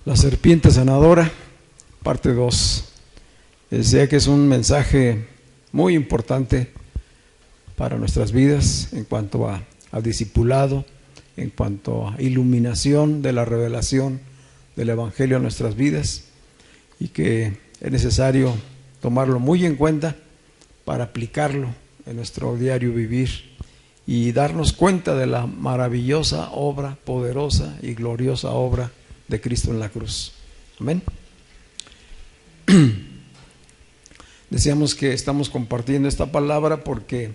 La serpiente sanadora, parte 2. Decía que es un mensaje muy importante para nuestras vidas en cuanto a discipulado, en cuanto a iluminación de la revelación del Evangelio a nuestras vidas, y que es necesario tomarlo muy en cuenta para aplicarlo en nuestro diario vivir y darnos cuenta de la maravillosa obra, poderosa y gloriosa obra de Cristo en la cruz. Amén. Decíamos que estamos compartiendo esta palabra porque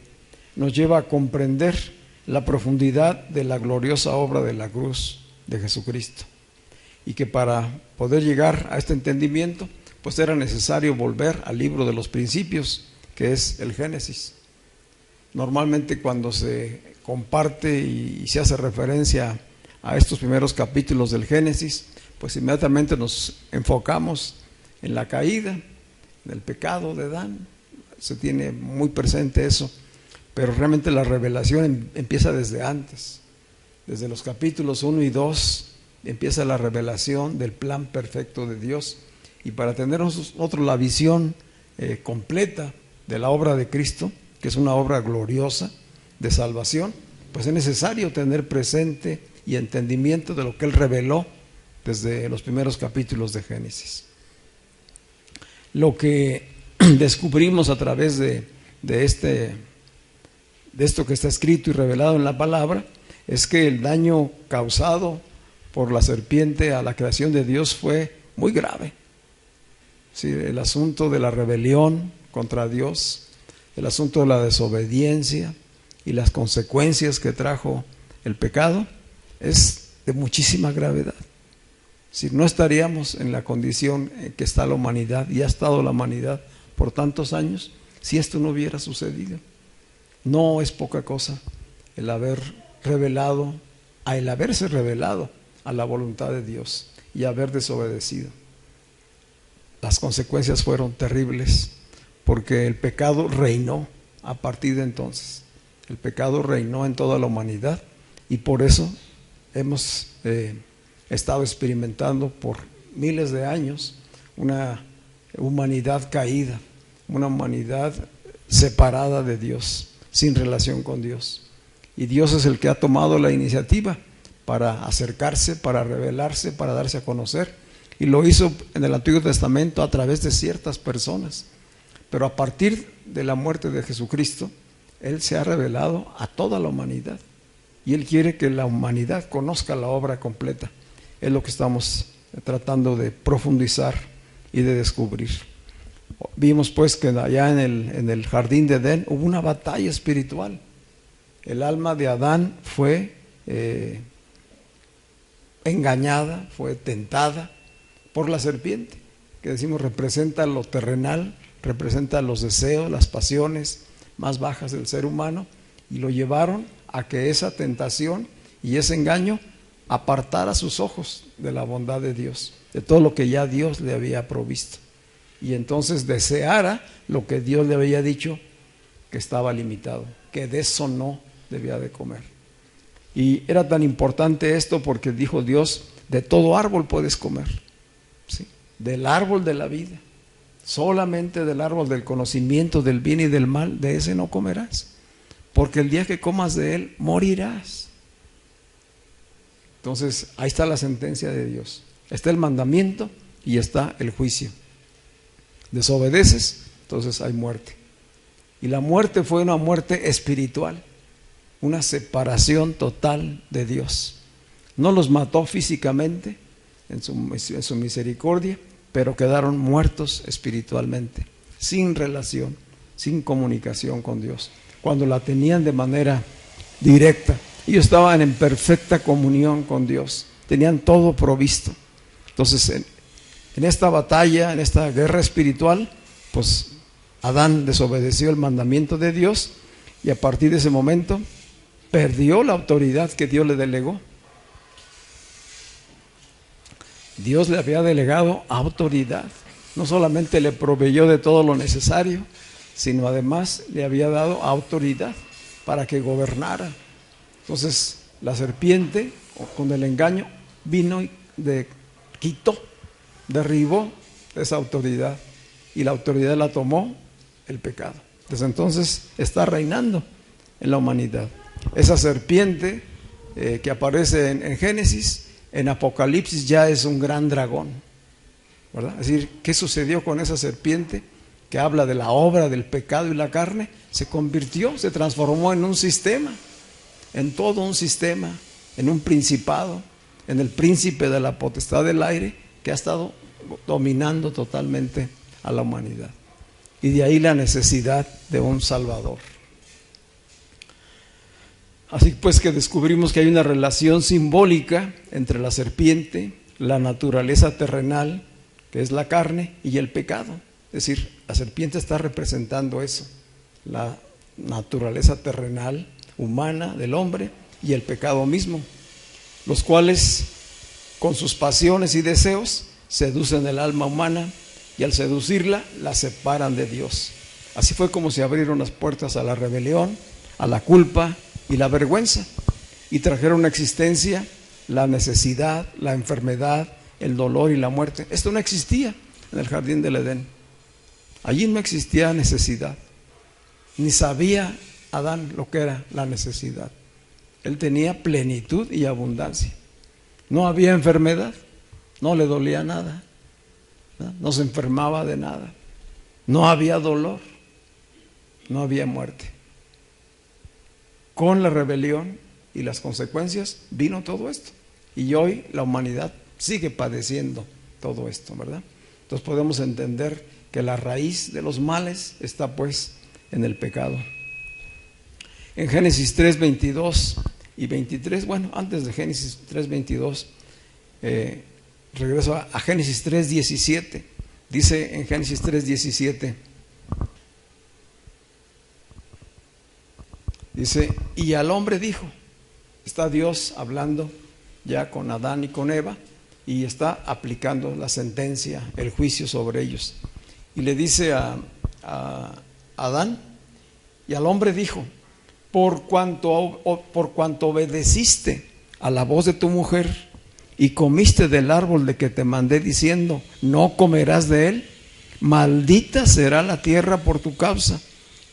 nos lleva a comprender la profundidad de la gloriosa obra de la cruz de Jesucristo, y que para poder llegar a este entendimiento pues era necesario volver al libro de los principios, que es el Génesis. Normalmente cuando se comparte y se hace referencia a estos primeros capítulos del Génesis, pues inmediatamente nos enfocamos en la caída, en el pecado de Adán. Se tiene muy presente eso, pero realmente la revelación empieza desde antes. Desde los capítulos 1 y 2 empieza la revelación del plan perfecto de Dios, y para tener nosotros la visión completa de la obra de Cristo, que es una obra gloriosa de salvación, pues es necesario tener presente y entendimiento de lo que Él reveló desde los primeros capítulos de Génesis. Lo que descubrimos a través de esto que está escrito y revelado en la palabra es que el daño causado por la serpiente a la creación de Dios fue muy grave. Sí, el asunto de la rebelión contra Dios, el asunto de la desobediencia y las consecuencias que trajo el pecado es de muchísima gravedad. Si no estaríamos en la condición en que está la humanidad y ha estado la humanidad por tantos años si esto no hubiera sucedido. No es poca cosa el haberse revelado a la voluntad de Dios y haber desobedecido. Las consecuencias fueron terribles porque el pecado reinó a partir de entonces. El pecado reinó en toda la humanidad, y por eso hemos estado experimentando por miles de años una humanidad caída, una humanidad separada de Dios, sin relación con Dios. Y Dios es el que ha tomado la iniciativa para acercarse, para revelarse, para darse a conocer, y lo hizo en el Antiguo Testamento a través de ciertas personas, pero a partir de la muerte de Jesucristo Él se ha revelado a toda la humanidad, y Él quiere que la humanidad conozca la obra completa. Es lo que estamos tratando de profundizar y de descubrir. Vimos pues que allá en el jardín de Edén hubo una batalla espiritual. El alma de Adán fue engañada, fue tentada por la serpiente, que decimos representa lo terrenal, representa los deseos, las pasiones más bajas del ser humano, y lo llevaron a que esa tentación y ese engaño apartara sus ojos de la bondad de Dios, de todo lo que ya Dios le había provisto, y entonces deseara lo que Dios le había dicho que estaba limitado, que de eso no debía de comer. Y era tan importante esto porque dijo Dios: de todo árbol puedes comer, ¿sí? Del árbol de la vida, solamente del árbol del conocimiento del bien y del mal, de ese no comerás, porque el día que comas de él morirás. Entonces ahí está la sentencia de Dios, está el mandamiento y está el juicio. Desobedeces, entonces hay muerte, y la muerte fue una muerte espiritual, una separación total de Dios. No los mató físicamente en su misericordia, pero quedaron muertos espiritualmente, sin relación, sin comunicación con Dios. Cuando la tenían de manera directa, ellos estaban en perfecta comunión con Dios, tenían todo provisto. Entonces en esta batalla, en esta guerra espiritual, pues Adán desobedeció el mandamiento de Dios y a partir de ese momento perdió la autoridad que Dios le delegó. Dios le había delegado autoridad. No solamente le proveyó de todo lo necesario, sino además le había dado autoridad para que gobernara. Entonces la serpiente, con el engaño, vino y quitó, derribó esa autoridad, y la autoridad la tomó el pecado. Desde entonces está reinando en la humanidad. Esa serpiente que aparece en Génesis, en Apocalipsis ya es un gran dragón, ¿verdad? Es decir, ¿qué sucedió con esa serpiente que habla de la obra del pecado y la carne? Se convirtió, se transformó en un sistema, en todo un sistema, en un principado, en el príncipe de la potestad del aire, que ha estado dominando totalmente a la humanidad. Y de ahí la necesidad de un Salvador. Así pues que descubrimos que hay una relación simbólica entre la serpiente, la naturaleza terrenal, que es la carne, y el pecado. Es decir, la serpiente está representando eso, la naturaleza terrenal, humana del hombre, y el pecado mismo, los cuales con sus pasiones y deseos seducen el alma humana, y al seducirla la separan de Dios. Así fue como se abrieron las puertas a la rebelión, a la culpa y la vergüenza, y trajeron a existencia la necesidad, la enfermedad, el dolor y la muerte. Esto no existía en el jardín del Edén. Allí no existía necesidad, ni sabía Adán lo que era la necesidad. Él tenía plenitud y abundancia. No había enfermedad, no le dolía nada, no se enfermaba de nada, no había dolor, no había muerte. Con la rebelión y las consecuencias vino todo esto, y hoy la humanidad sigue padeciendo todo esto, ¿verdad? Entonces podemos entender que la raíz de los males está pues en el pecado. En Génesis 3, 22 y 23, bueno, antes de Génesis 3, 22, regreso a Génesis 3, 17. Dice en Génesis 3, 17, dice, y al hombre dijo, está Dios hablando ya con Adán y con Eva, y está aplicando la sentencia, el juicio sobre ellos. Y le dice a Adán, y al hombre dijo, por cuanto obedeciste a la voz de tu mujer y comiste del árbol de que te mandé diciendo, no comerás de él, maldita será la tierra por tu causa,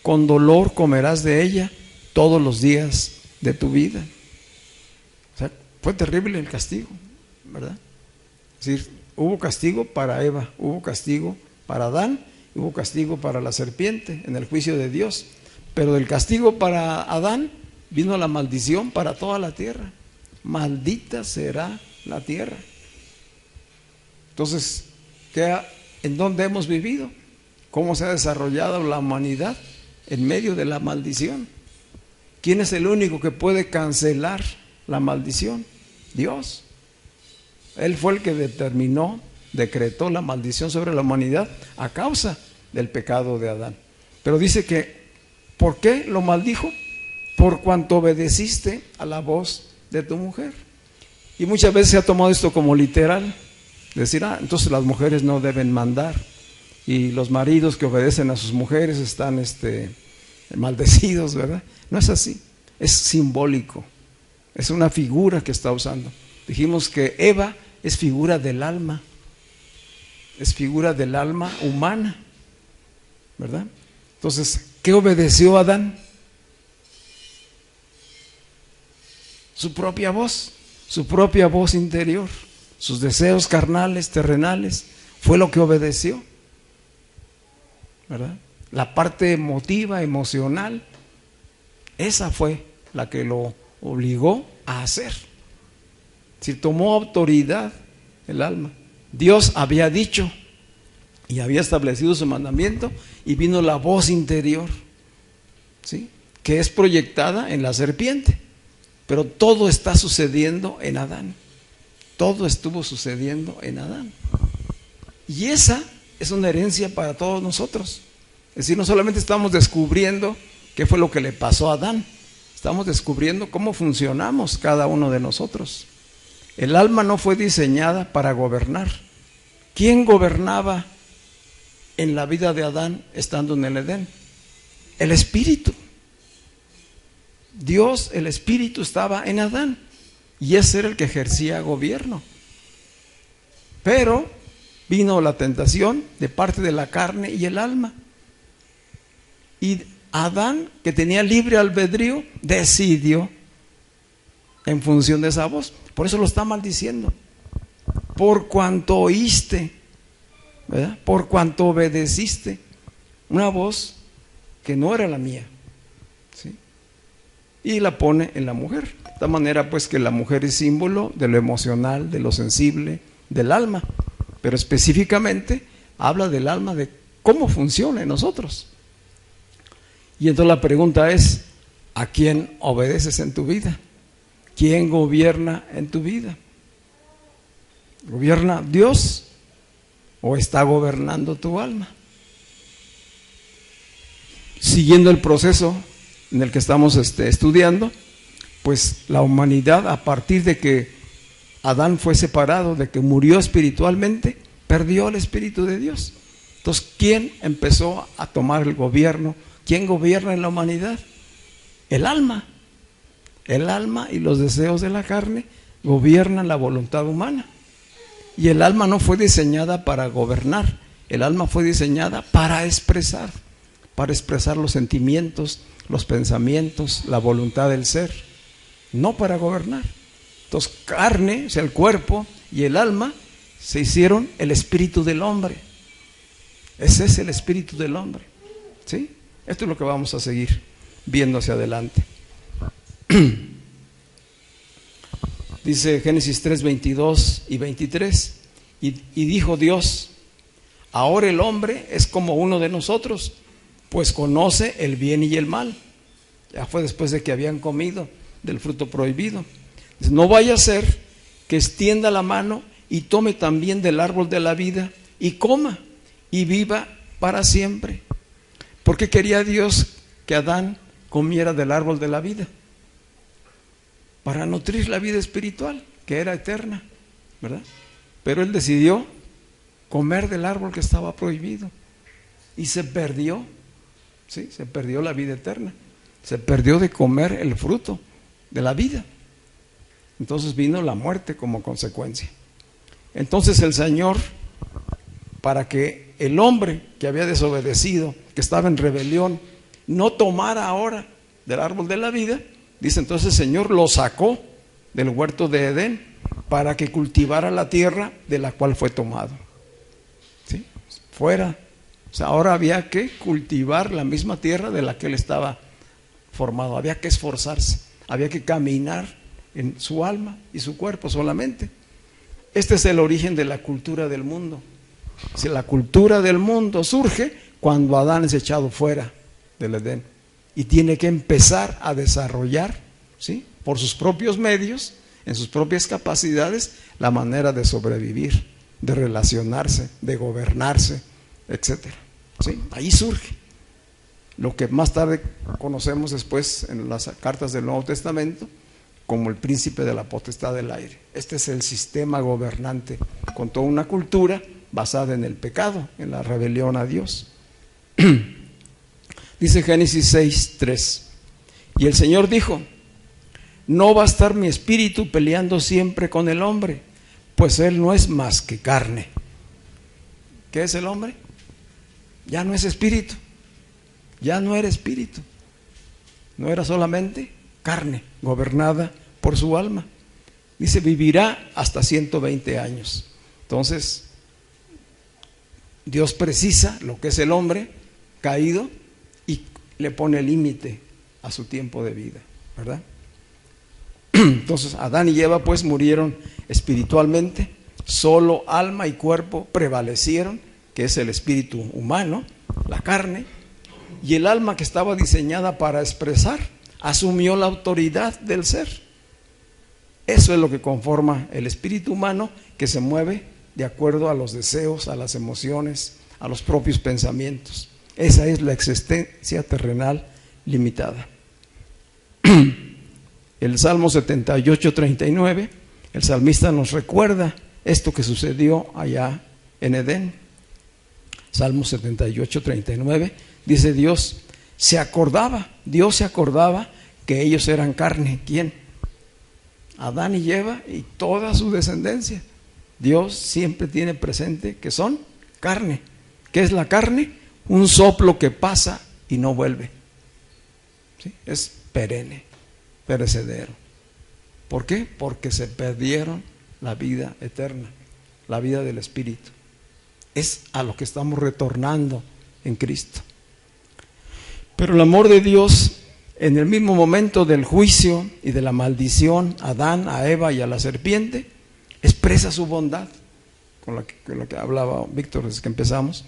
con dolor comerás de ella todos los días de tu vida. O sea, fue terrible el castigo, ¿verdad? Es decir, hubo castigo para Eva, hubo castigo para Adán, hubo castigo para la serpiente en el juicio de Dios. Pero del castigo para Adán vino la maldición para toda la tierra. Maldita será la tierra. Entonces, ¿en dónde hemos vivido? ¿Cómo se ha desarrollado la humanidad en medio de la maldición? ¿Quién es el único que puede cancelar la maldición? Dios. Él fue el que decretó la maldición sobre la humanidad a causa del pecado de Adán. Pero dice que, ¿por qué lo maldijo? Por cuanto obedeciste a la voz de tu mujer. Y muchas veces se ha tomado esto como literal, decir, entonces las mujeres no deben mandar, y los maridos que obedecen a sus mujeres están maldecidos, ¿verdad? No es así, es simbólico, es una figura que está usando. Dijimos que Eva es figura del alma, es figura del alma humana, ¿verdad? Entonces, ¿qué obedeció Adán? Su propia voz interior, sus deseos carnales, terrenales, fue lo que obedeció, ¿verdad? La parte emotiva, emocional, esa fue la que lo obligó a hacer. Si tomó autoridad el alma. Dios había dicho y había establecido su mandamiento, y vino la voz interior, ¿sí?, que es proyectada en la serpiente. Pero todo está sucediendo en Adán. Todo estuvo sucediendo en Adán. Y esa es una herencia para todos nosotros. Es decir, no solamente estamos descubriendo qué fue lo que le pasó a Adán, estamos descubriendo cómo funcionamos cada uno de nosotros. El alma no fue diseñada para gobernar. ¿Quién gobernaba en la vida de Adán estando en el Edén? El Espíritu. Dios, el Espíritu, estaba en Adán y ese era el que ejercía gobierno. Pero vino la tentación de parte de la carne y el alma. Y Adán, que tenía libre albedrío, decidió en función de esa voz. Por eso lo está maldiciendo. Por cuanto oíste, ¿verdad? Por cuanto obedeciste una voz que no era la mía, ¿sí? Y la pone en la mujer. De tal manera pues que la mujer es símbolo de lo emocional, de lo sensible, del alma. Pero específicamente habla del alma, de cómo funciona en nosotros. Y entonces la pregunta es, ¿a quién obedeces en tu vida? ¿Quién gobierna en tu vida? ¿Gobierna Dios o está gobernando tu alma? Siguiendo el proceso en el que estamos estudiando, pues la humanidad, a partir de que Adán fue separado, de que murió espiritualmente, perdió el Espíritu de Dios. Entonces, ¿quién empezó a tomar el gobierno? ¿Quién gobierna en la humanidad? El alma. El alma y los deseos de la carne gobiernan la voluntad humana. Y el alma no fue diseñada para gobernar, el alma fue diseñada para expresar los sentimientos, los pensamientos, la voluntad del ser, no para gobernar. Entonces, carne, o sea, el cuerpo y el alma se hicieron el espíritu del hombre. Ese es el espíritu del hombre, ¿sí? Esto es lo que vamos a seguir viendo hacia adelante. Dice Génesis 3, 22 y 23, y dijo Dios, ahora el hombre es como uno de nosotros, pues conoce el bien y el mal. Ya fue después de que habían comido del fruto prohibido. Dice, no vaya a ser que extienda la mano y tome también del árbol de la vida y coma y viva para siempre. ¿Por qué quería Dios que Adán comiera del árbol de la vida? Para nutrir la vida espiritual, que era eterna, ¿verdad? Pero él decidió comer del árbol que estaba prohibido y se perdió, ¿sí? Se perdió la vida eterna, se perdió de comer el fruto de la vida. Entonces vino la muerte como consecuencia. Entonces el Señor, para que el hombre que había desobedecido, que estaba en rebelión, no tomara ahora del árbol de la vida, dice entonces el Señor lo sacó del huerto de Edén para que cultivara la tierra de la cual fue tomado, ¿sí? Fuera. O sea, ahora había que cultivar la misma tierra de la que él estaba formado, había que esforzarse, había que caminar en su alma y su cuerpo solamente. Este es el origen de la cultura del mundo. Si la cultura del mundo surge cuando Adán es echado fuera del Edén y tiene que empezar a desarrollar, ¿sí?, por sus propios medios, en sus propias capacidades, la manera de sobrevivir, de relacionarse, de gobernarse, etcétera, ¿sí? Ahí surge lo que más tarde conocemos después en las cartas del Nuevo Testamento como el príncipe de la potestad del aire. Este es el sistema gobernante con toda una cultura basada en el pecado, en la rebelión a Dios. Dice Génesis 6, 3, y el Señor dijo, no va a estar mi espíritu peleando siempre con el hombre, pues él no es más que carne. ¿Qué es el hombre? Ya no es espíritu, ya no era espíritu, no era solamente carne gobernada por su alma. Dice, vivirá hasta 120 años. Entonces, Dios precisa lo que es el hombre caído y le pone límite a su tiempo de vida, ¿verdad? Entonces, Adán y Eva pues murieron espiritualmente, solo alma y cuerpo prevalecieron, que es el espíritu humano, la carne, y el alma que estaba diseñada para expresar, asumió la autoridad del ser. Eso es lo que conforma el espíritu humano, que se mueve de acuerdo a los deseos, a las emociones, a los propios pensamientos. Esa es la existencia terrenal limitada. El Salmo 78, 39, el salmista nos recuerda esto que sucedió allá en Edén. Salmo 78, 39, dice Dios se acordaba que ellos eran carne. ¿Quién? Adán y Eva y toda su descendencia. Dios siempre tiene presente que son carne. ¿Qué es la carne? Un soplo que pasa y no vuelve. ¿Sí? Es perenne, perecedero. ¿Por qué? Porque se perdieron la vida eterna, la vida del Espíritu. Es a lo que estamos retornando en Cristo. Pero el amor de Dios, en el mismo momento del juicio y de la maldición a Adán, a Eva y a la serpiente, expresa su bondad, con lo que hablaba Víctor desde que empezamos.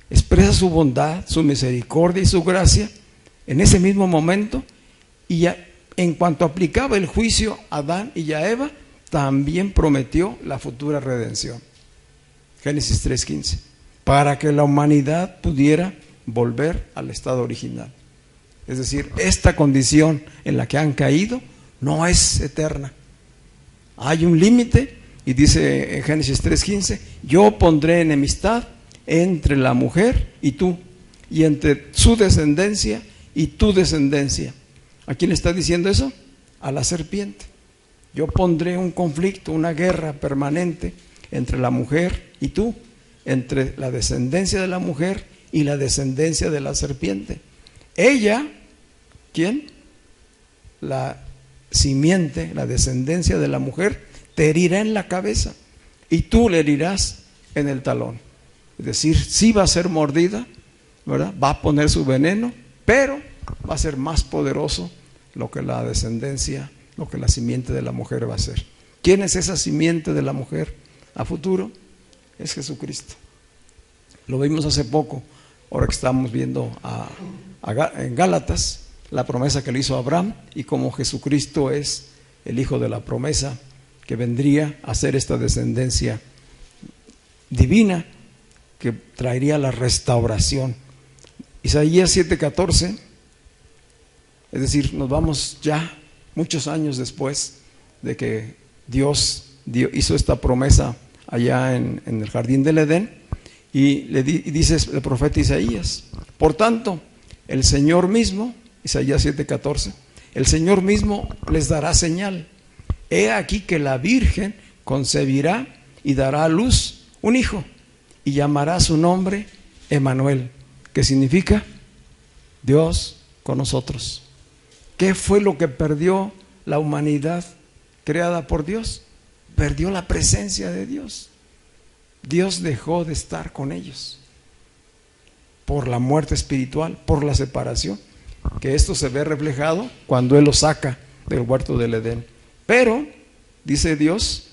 Expresa su bondad, su misericordia y su gracia en ese mismo momento, y ya, en cuanto aplicaba el juicio a Adán y a Eva, también prometió la futura redención. Génesis 3:15, para que la humanidad pudiera volver al estado original. Es decir, esta condición en la que han caído no es eterna. Hay un límite, y dice en Génesis 3:15, yo pondré enemistad entre la mujer y tú, y entre su descendencia y tu descendencia. ¿A quién está diciendo eso? A la serpiente. Yo pondré un conflicto, una guerra permanente entre la mujer y tú, entre la descendencia de la mujer y la descendencia de la serpiente. Ella, ¿quién? La simiente, la descendencia de la mujer, te herirá en la cabeza y tú le herirás en el talón. Es decir, sí va a ser mordida, ¿verdad? Va a poner su veneno, pero va a ser más poderoso lo que la descendencia, lo que la simiente de la mujer va a hacer. ¿Quién es esa simiente de la mujer a futuro? Es Jesucristo. Lo vimos hace poco, ahora que estamos viendo en Gálatas, la promesa que le hizo a Abraham, y como Jesucristo es el hijo de la promesa que vendría a ser esta descendencia divina que traería la restauración. Isaías 7:14, es decir, nos vamos ya muchos años después de que Dios hizo esta promesa allá en el jardín del Edén, y dice el profeta Isaías, por tanto, el Señor mismo, Isaías 7:14, el Señor mismo les dará señal. He aquí que la Virgen concebirá y dará a luz un hijo, y llamará su nombre Emmanuel, que significa Dios con nosotros. ¿Qué fue lo que perdió la humanidad creada por Dios? Perdió la presencia de Dios. Dios dejó de estar con ellos por la muerte espiritual, por la separación, que esto se ve reflejado cuando Él los saca del huerto del Edén. Pero, dice Dios,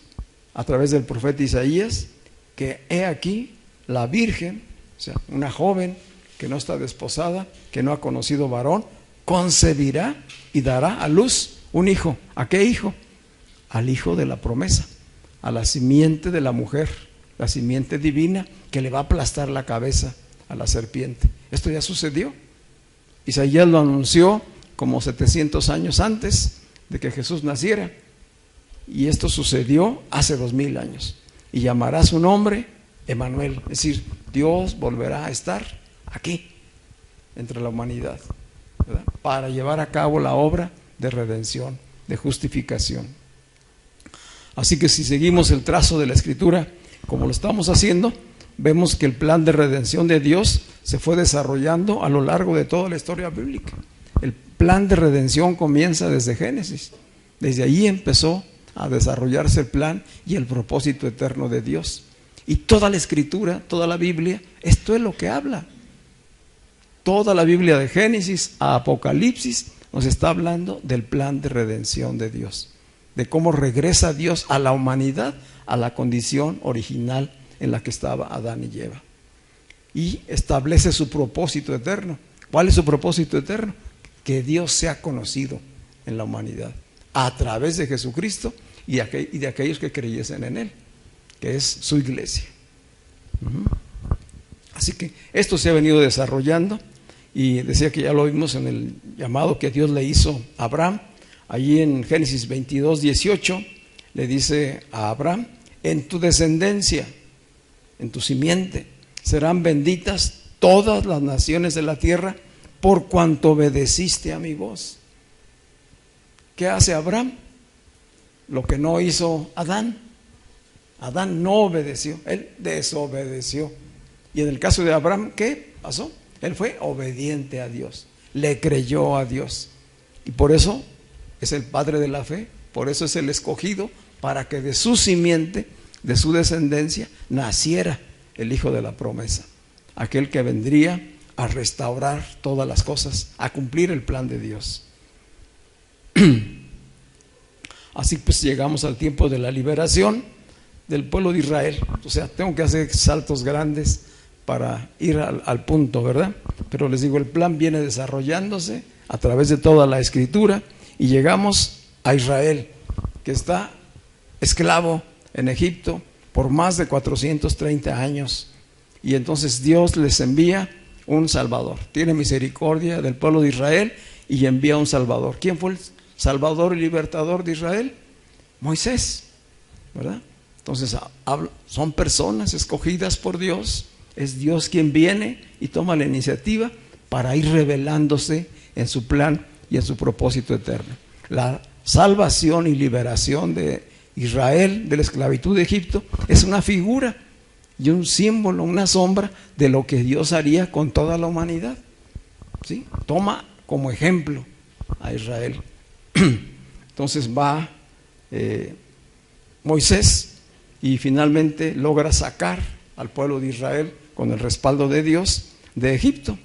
a través del profeta Isaías, que he aquí la Virgen, o sea, una joven que no está desposada, que no ha conocido varón, concebirá y dará a luz un hijo. ¿A qué hijo? Al hijo de la promesa, a la simiente de la mujer, la simiente divina que le va a aplastar la cabeza a la serpiente. Esto ya sucedió. Isaías lo anunció como 700 años antes de que Jesús naciera, y esto sucedió hace 2000 años. Y llamará su nombre Emmanuel, es decir, Dios volverá a estar aquí entre la humanidad, ¿verdad? Para llevar a cabo la obra de redención, de justificación. Así que si seguimos el trazo de la Escritura como lo estamos haciendo, vemos que el plan de redención de Dios se fue desarrollando a lo largo de toda la historia bíblica. El plan de redención comienza desde Génesis. Desde allí empezó a desarrollarse el plan y el propósito eterno de Dios. Y toda la Escritura, toda la Biblia, esto es lo que habla. Toda la Biblia de Génesis a Apocalipsis nos está hablando del plan de redención de Dios, de cómo regresa Dios a la humanidad a la condición original en la que estaba Adán y Eva, y establece su propósito eterno. ¿Cuál es su propósito eterno? Que Dios sea conocido en la humanidad a través de Jesucristo y de aquellos que creyesen en Él, que es su iglesia. Así que esto se ha venido desarrollando, y decía que ya lo vimos en el llamado que Dios le hizo a Abraham. Allí en Génesis 22:18 le dice a Abraham: en tu descendencia, en tu simiente, serán benditas todas las naciones de la tierra, por cuanto obedeciste a mi voz. ¿Qué hace Abraham? Lo que no hizo Adán. Adán no obedeció, él desobedeció. Y en el caso de Abraham, ¿qué pasó? Él fue obediente a Dios, le creyó a Dios, y por eso es el padre de la fe, por eso es el escogido, para que de su simiente, de su descendencia, naciera el hijo de la promesa, aquel que vendría a restaurar todas las cosas, a cumplir el plan de Dios. Así pues llegamos al tiempo de la liberación del pueblo de Israel. O sea, tengo que hacer saltos grandes para ir al punto, ¿verdad? Pero les digo, el plan viene desarrollándose a través de toda la Escritura, y llegamos a Israel, que está esclavo en Egipto por más de 430 años. Y entonces Dios les envía un Salvador. Tiene misericordia del pueblo de Israel y envía un Salvador. ¿Quién fue el Salvador y libertador de Israel? Moisés, ¿verdad? Entonces son personas escogidas por Dios. Es Dios quien viene y toma la iniciativa para ir revelándose en su plan y en su propósito eterno. La salvación y liberación de Israel de la esclavitud de Egipto es una figura y un símbolo, una sombra de lo que Dios haría con toda la humanidad. ¿Sí? Toma como ejemplo a Israel. Entonces va Moisés y finalmente logra sacar al pueblo de Israel con el respaldo de Dios de Egipto.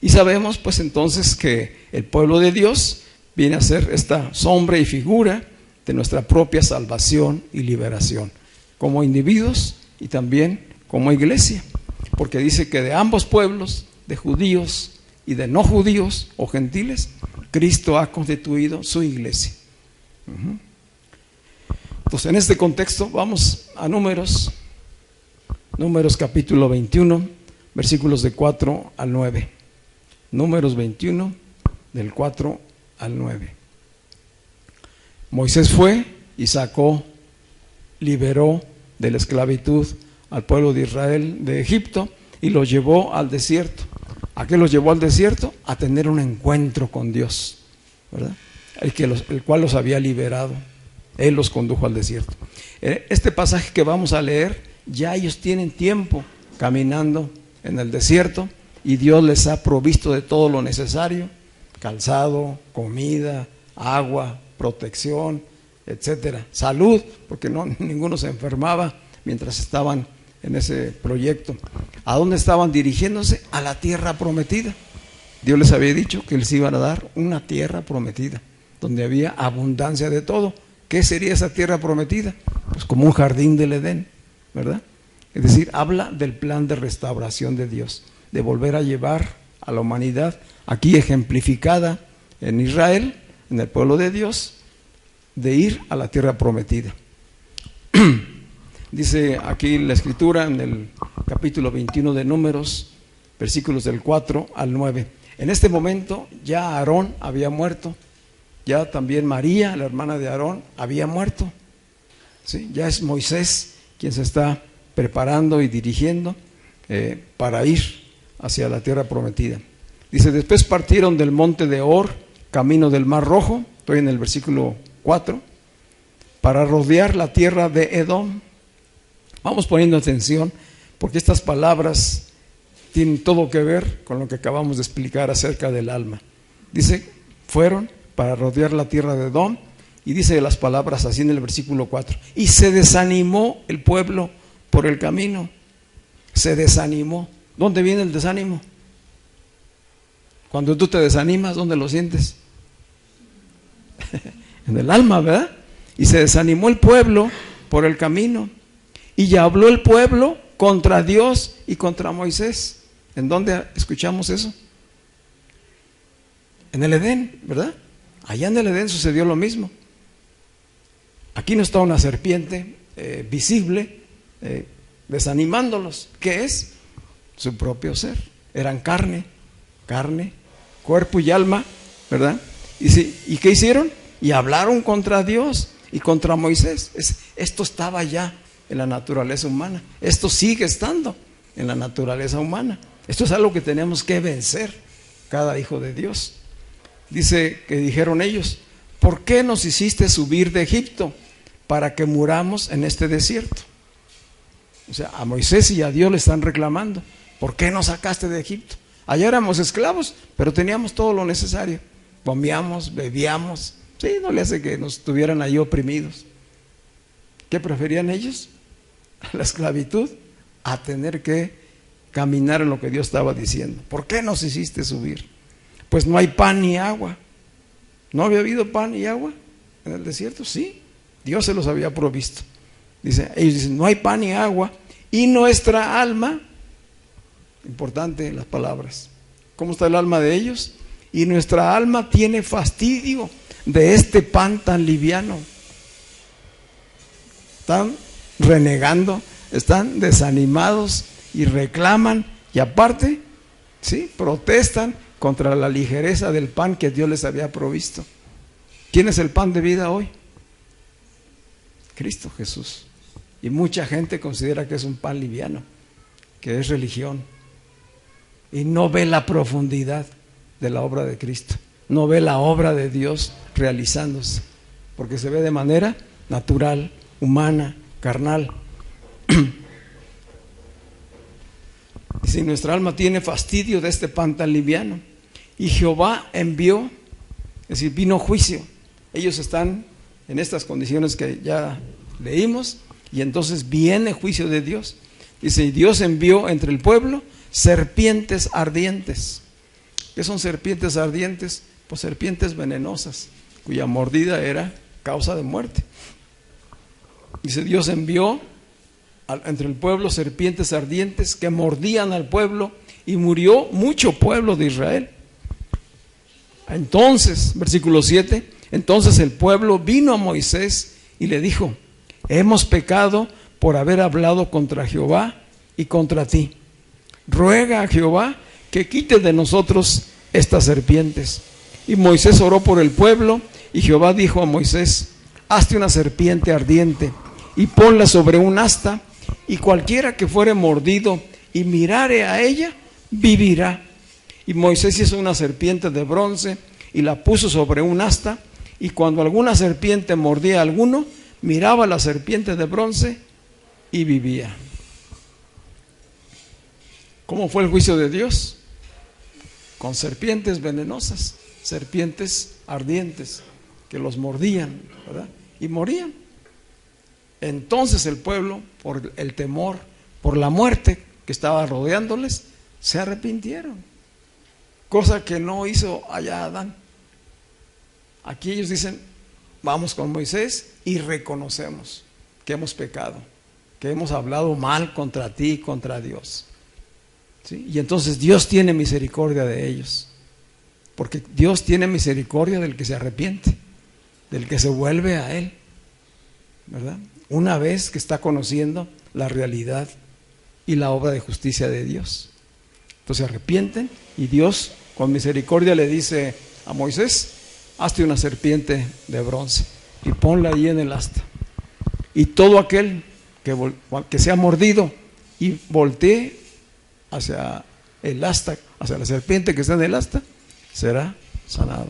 Y sabemos pues entonces que el pueblo de Dios viene a ser esta sombra y figura de nuestra propia salvación y liberación, como individuos y también como iglesia, porque dice que de ambos pueblos, de judíos y de no judíos o gentiles, Cristo ha constituido su iglesia. Entonces, en este contexto vamos a Números capítulo 21, versículos de 4 al 9. Números 21, del 4 al 9. Moisés fue y liberó de la esclavitud al pueblo de Israel de Egipto y los llevó al desierto. ¿A qué los llevó al desierto? A tener un encuentro con Dios, ¿verdad? El cual los había liberado. Él los condujo al desierto. Este pasaje que vamos a leer, ya ellos tienen tiempo caminando en el desierto y Dios les ha provisto de todo lo necesario: calzado, comida, agua, protección, etcétera, salud, porque ninguno se enfermaba mientras estaban en ese proyecto. ¿A dónde estaban dirigiéndose? A la tierra prometida. Dios les había dicho que les iban a dar una tierra prometida, donde había abundancia de todo. ¿Qué sería esa tierra prometida? Pues como un jardín del Edén, ¿verdad? Es decir, habla del plan de restauración de Dios, de volver a llevar a la humanidad, aquí ejemplificada en Israel, en el pueblo de Dios, de ir a la tierra prometida. Dice aquí la Escritura en el capítulo 21 de Números, versículos del 4 al 9. En este momento ya Aarón había muerto, ya también María, la hermana de Aarón, había muerto. ¿Sí? Ya es Moisés quien se está preparando y dirigiendo para ir hacia la tierra prometida. Dice, después partieron del monte de Hor, camino del Mar Rojo, estoy en el versículo 4, para rodear la tierra de Edom. Vamos poniendo atención, porque estas palabras tienen todo que ver con lo que acabamos de explicar acerca del alma. Dice, fueron para rodear la tierra de Edom, y dice las palabras así en el versículo 4, y se desanimó el pueblo por el camino. Se desanimó. ¿Dónde viene el desánimo? Cuando tú te desanimas, ¿dónde lo sientes? En el alma, ¿verdad? Y se desanimó el pueblo por el camino, y ya habló el pueblo contra Dios y contra Moisés. ¿En dónde escuchamos eso? En el Edén, ¿verdad? Allá en el Edén sucedió lo mismo. Aquí no está una serpiente visible desanimándolos. ¿Qué es? su propio ser. Eran carne, cuerpo y alma, ¿verdad? ¿Y qué hicieron? Y hablaron contra Dios y contra Moisés. Esto estaba ya en la naturaleza humana. Esto sigue estando en la naturaleza humana. Esto es algo que tenemos que vencer, cada hijo de Dios. Dice que dijeron ellos: ¿por qué nos hiciste subir de Egipto para que muramos en este desierto? O sea, a Moisés y a Dios le están reclamando: ¿por qué nos sacaste de Egipto? Allá éramos esclavos, pero teníamos todo lo necesario. Comíamos, bebíamos. Sí, no le hace que nos tuvieran ahí oprimidos. ¿Qué preferían ellos? La esclavitud a tener que caminar en lo que Dios estaba diciendo. ¿Por qué nos hiciste subir? Pues no hay pan ni agua. ¿No había habido pan y agua en el desierto? Sí, Dios se los había provisto. Ellos dicen: no hay pan ni agua, y nuestra alma, importante las palabras, ¿cómo está el alma de ellos? Y nuestra alma tiene fastidio de este pan tan liviano. Están renegando, están desanimados y reclaman, y aparte, sí, protestan contra la ligereza del pan que Dios les había provisto. ¿Quién es el pan de vida hoy? Cristo Jesús. Y mucha gente considera que es un pan liviano, que es religión, y no ve la profundidad de la obra de Cristo, no ve la obra de Dios realizándose, porque se ve de manera natural, humana, carnal. Y si nuestra alma tiene fastidio de este pan tan liviano, y Jehová envió, es decir, vino juicio. Ellos están en estas condiciones que ya leímos, y entonces viene juicio de Dios. Dice: y Dios envió entre el pueblo serpientes ardientes. ¿Qué son serpientes ardientes? Pues serpientes venenosas, cuya mordida era causa de muerte. Dice: Dios envió entre el pueblo serpientes ardientes que mordían al pueblo, y murió mucho pueblo de Israel. Entonces, versículo 7, entonces el pueblo vino a Moisés y le dijo: hemos pecado por haber hablado contra Jehová y contra ti. Ruega a Jehová que quite de nosotros estas serpientes. Y Moisés oró por el pueblo, y Jehová dijo a Moisés: hazte una serpiente ardiente y ponla sobre un asta, y cualquiera que fuere mordido y mirare a ella, vivirá. Y Moisés hizo una serpiente de bronce y la puso sobre un asta, y cuando alguna serpiente mordía a alguno, miraba la serpiente de bronce y vivía. ¿Cómo fue el juicio de Dios? Con serpientes venenosas, serpientes ardientes que los mordían, ¿verdad? Y morían. Entonces el pueblo, por el temor, por la muerte que estaba rodeándoles, se arrepintieron, cosa que no hizo allá Adán. Aquí ellos dicen: vamos con Moisés y reconocemos que hemos pecado, que hemos hablado mal contra ti y contra Dios. ¿Sí? Y entonces Dios tiene misericordia de ellos, porque Dios tiene misericordia del que se arrepiente, del que se vuelve a Él, ¿verdad? Una vez que está conociendo la realidad y la obra de justicia de Dios. Entonces se arrepienten, y Dios con misericordia le dice a Moisés: hazte una serpiente de bronce y ponla ahí en el asta, y todo aquel que sea mordido y voltee hacia el asta, hacia la serpiente que está en el asta, será sanado.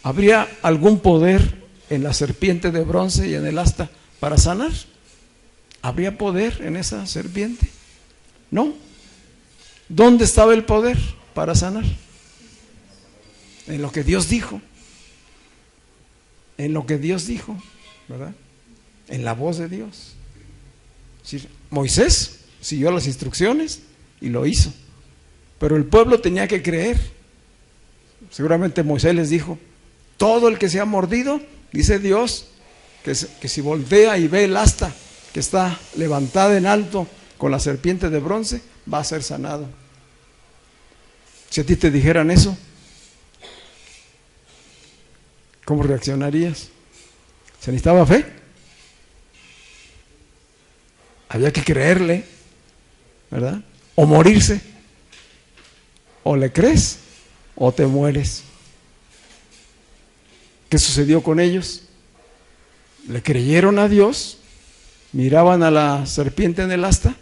¿Habría algún poder en la serpiente de bronce y en el asta para sanar? ¿Habría poder en esa serpiente? No. ¿Dónde estaba el poder para sanar? En lo que Dios dijo. En lo que Dios dijo, ¿verdad? En la voz de Dios. Sí, Moisés siguió las instrucciones y lo hizo, pero el pueblo tenía que creer. Seguramente Moisés les dijo: todo el que sea mordido, dice Dios, que si voltea y ve el asta que está levantada en alto con la serpiente de bronce, va a ser sanado. Si a ti te dijeran eso, ¿cómo reaccionarías? ¿Se necesitaba fe? Había que creerle. ¿verdad? O morirse. O le crees o te mueres. ¿Qué sucedió con ellos? Le creyeron a Dios, miraban a la serpiente en el asta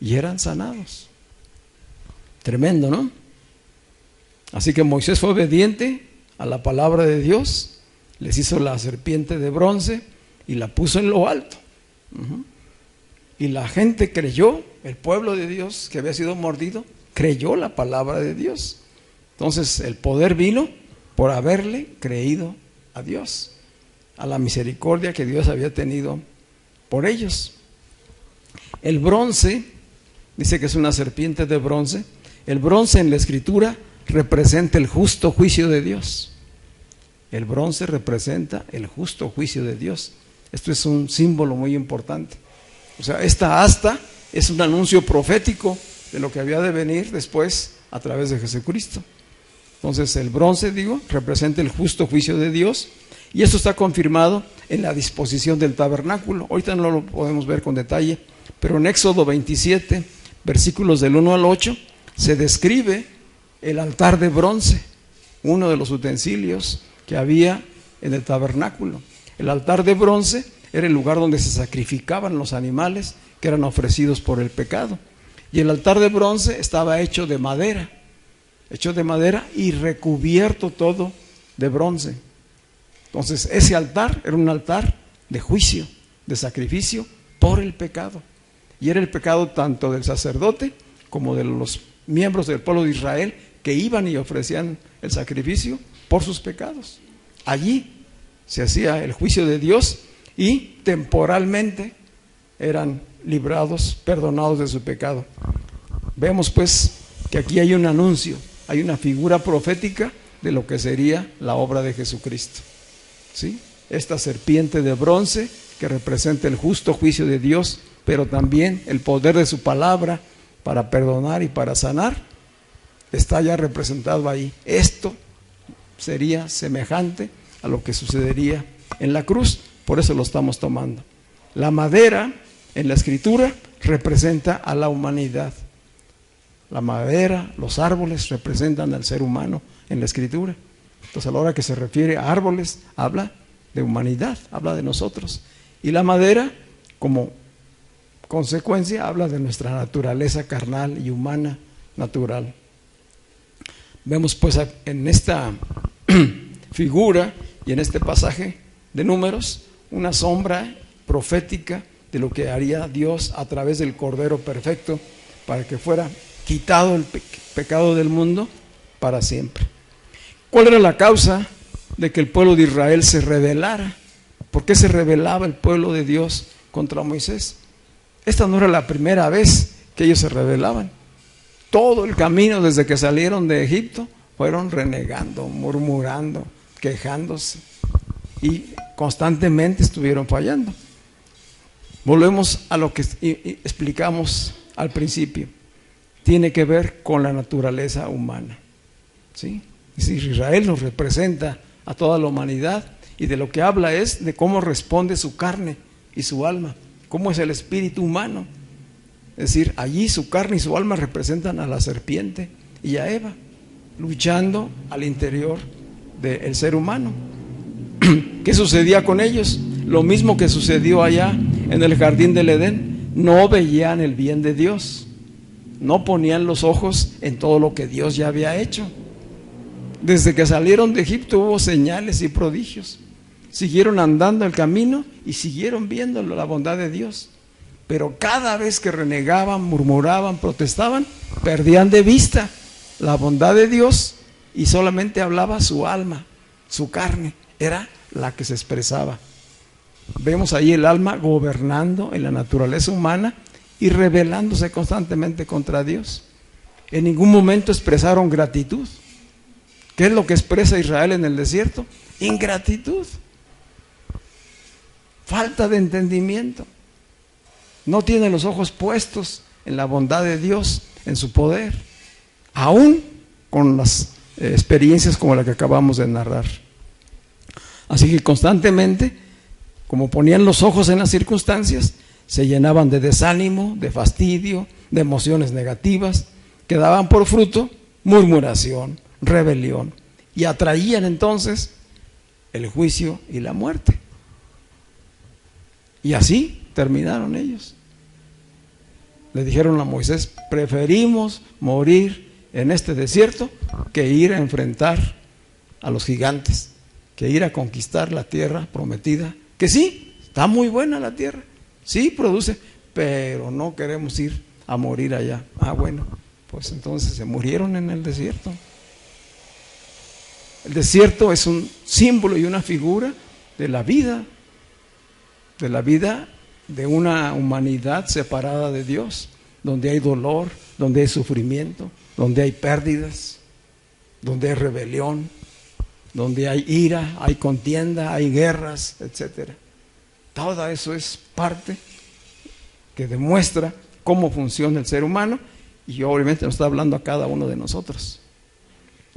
y eran sanados. Tremendo, ¿no? Así que Moisés fue obediente a la palabra de Dios, les hizo la serpiente de bronce y la puso en lo alto. Y la gente creyó, el pueblo de Dios que había sido mordido, creyó la palabra de Dios. Entonces el poder vino por haberle creído a Dios, a la misericordia que Dios había tenido por ellos. El bronce, dice que es una serpiente de bronce. El bronce en la Escritura representa el justo juicio de Dios. El bronce representa el justo juicio de Dios. Esto es un símbolo muy importante. O sea, esta asta es un anuncio profético de lo que había de venir después a través de Jesucristo. Entonces el bronce, representa el justo juicio de Dios, y esto está confirmado en la disposición del tabernáculo. Ahorita no lo podemos ver con detalle, pero en Éxodo 27, versículos del 1 al 8, se describe el altar de bronce, uno de los utensilios que había en el tabernáculo. El altar de bronce era el lugar donde se sacrificaban los animales que eran ofrecidos por el pecado. Y el altar de bronce estaba hecho de madera y recubierto todo de bronce. Entonces ese altar era un altar de juicio, de sacrificio por el pecado. Y era el pecado tanto del sacerdote como de los miembros del pueblo de Israel que iban y ofrecían el sacrificio por sus pecados. Allí se hacía el juicio de Dios y temporalmente eran librados, perdonados de su pecado. Vemos pues que aquí hay un anuncio, hay una figura profética de lo que sería la obra de Jesucristo. ¿Sí? Esta serpiente de bronce que representa el justo juicio de Dios, pero también el poder de su palabra para perdonar y para sanar, está ya representado ahí. Esto sería semejante a lo que sucedería en la cruz, por eso lo estamos tomando. La madera en la Escritura representa a la humanidad. La madera, los árboles representan al ser humano en la Escritura. Entonces a la hora que se refiere a árboles, habla de humanidad, habla de nosotros. Y la madera, como consecuencia, habla de nuestra naturaleza carnal y humana natural. Vemos pues en esta figura y en este pasaje de Números una sombra profética de lo que haría Dios a través del Cordero Perfecto para que fuera quitado el pecado del mundo para siempre. ¿Cuál era la causa de que el pueblo de Israel se rebelara? ¿Por qué se rebelaba el pueblo de Dios contra Moisés? Esta no era la primera vez que ellos se rebelaban. Todo el camino desde que salieron de Egipto fueron renegando, murmurando, quejándose y constantemente estuvieron fallando. Volvemos a lo que explicamos al principio. Tiene que ver con la naturaleza humana, ¿sí? Y si Israel nos representa a toda la humanidad, y de lo que habla es de cómo responde su carne y su alma, cómo es el espíritu humano. Es decir, allí su carne y su alma representan a la serpiente y a Eva, luchando al interior del ser humano. ¿Qué sucedía con ellos? Lo mismo que sucedió allá en el jardín del Edén. No veían el bien de Dios, no ponían los ojos en todo lo que Dios ya había hecho. Desde que salieron de Egipto hubo señales y prodigios. Siguieron andando el camino y siguieron viendo la bondad de Dios. Pero cada vez que renegaban, murmuraban, protestaban, perdían de vista la bondad de Dios y solamente hablaba su alma, su carne, era la que se expresaba. Vemos ahí el alma gobernando en la naturaleza humana y rebelándose constantemente contra Dios. En ningún momento expresaron gratitud. ¿Qué es lo que expresa Israel en el desierto? Ingratitud, falta de entendimiento. No tienen los ojos puestos en la bondad de Dios, en su poder, aún con las experiencias como la que acabamos de narrar. Así que constantemente, como ponían los ojos en las circunstancias, se llenaban de desánimo, de fastidio, de emociones negativas, que daban por fruto murmuración, rebelión, y atraían entonces el juicio y la muerte. Y así terminaron ellos. Le dijeron a Moisés: preferimos morir en este desierto que ir a enfrentar a los gigantes, que ir a conquistar la tierra prometida, que sí, está muy buena la tierra, sí produce, pero no queremos ir a morir allá. Bueno, pues entonces se murieron en el desierto. El desierto es un símbolo y una figura de la vida de una humanidad separada de Dios, donde hay dolor, donde hay sufrimiento, donde hay pérdidas, donde hay rebelión, donde hay ira, hay contienda, hay guerras, etcétera. Todo eso es parte que demuestra cómo funciona el ser humano, y obviamente nos está hablando a cada uno de nosotros.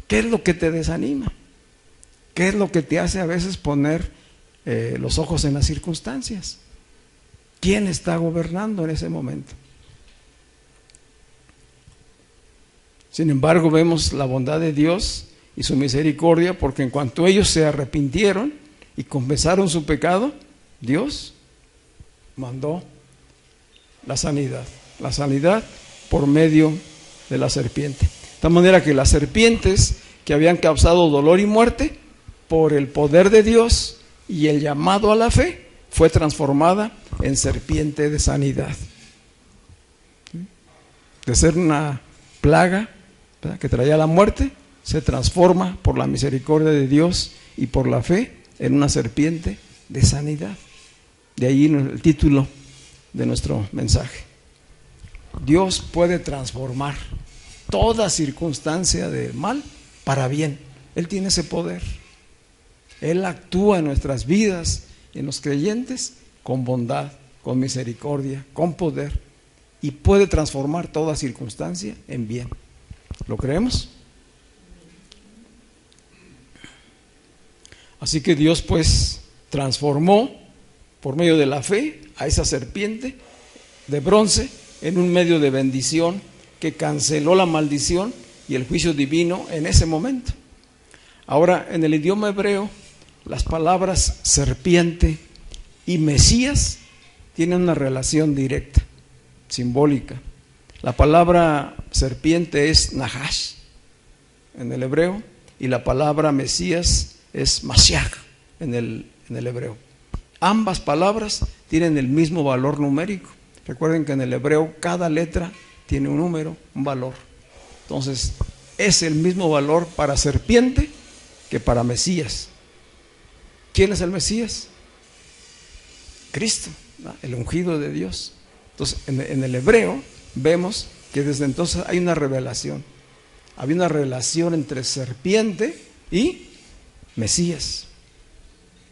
¿Qué es lo que te desanima? ¿Qué es lo que te hace a veces poner los ojos en las circunstancias? ¿Quién está gobernando en ese momento? Sin embargo, vemos la bondad de Dios y su misericordia, porque en cuanto ellos se arrepintieron y confesaron su pecado, Dios mandó la sanidad por medio de la serpiente. De tal manera que las serpientes que habían causado dolor y muerte, por el poder de Dios y el llamado a la fe, fue transformada en serpiente de sanidad. De ser una plaga, ¿verdad?, que traía la muerte, se transforma por la misericordia de Dios y por la fe en una serpiente de sanidad. De ahí el título de nuestro mensaje. Dios puede transformar toda circunstancia de mal para bien. Él tiene ese poder. Él actúa en nuestras vidas, en los creyentes, con bondad, con misericordia, con poder, y puede transformar toda circunstancia en bien. ¿Lo creemos? Así que Dios pues transformó por medio de la fe a esa serpiente de bronce en un medio de bendición que canceló la maldición y el juicio divino en ese momento. Ahora, en el idioma hebreo, las palabras serpiente y Mesías tienen una relación directa, simbólica. La palabra serpiente es Nahash en el hebreo, y la palabra Mesías es Mashiach en el hebreo. Ambas palabras tienen el mismo valor numérico. Recuerden que en el hebreo cada letra tiene un número, un valor. Entonces, es el mismo valor para serpiente que para Mesías. ¿Quién es el Mesías? Cristo, ¿no?, el ungido de Dios. Entonces, en el hebreo vemos que desde entonces hay una revelación. Había una relación entre serpiente y Mesías.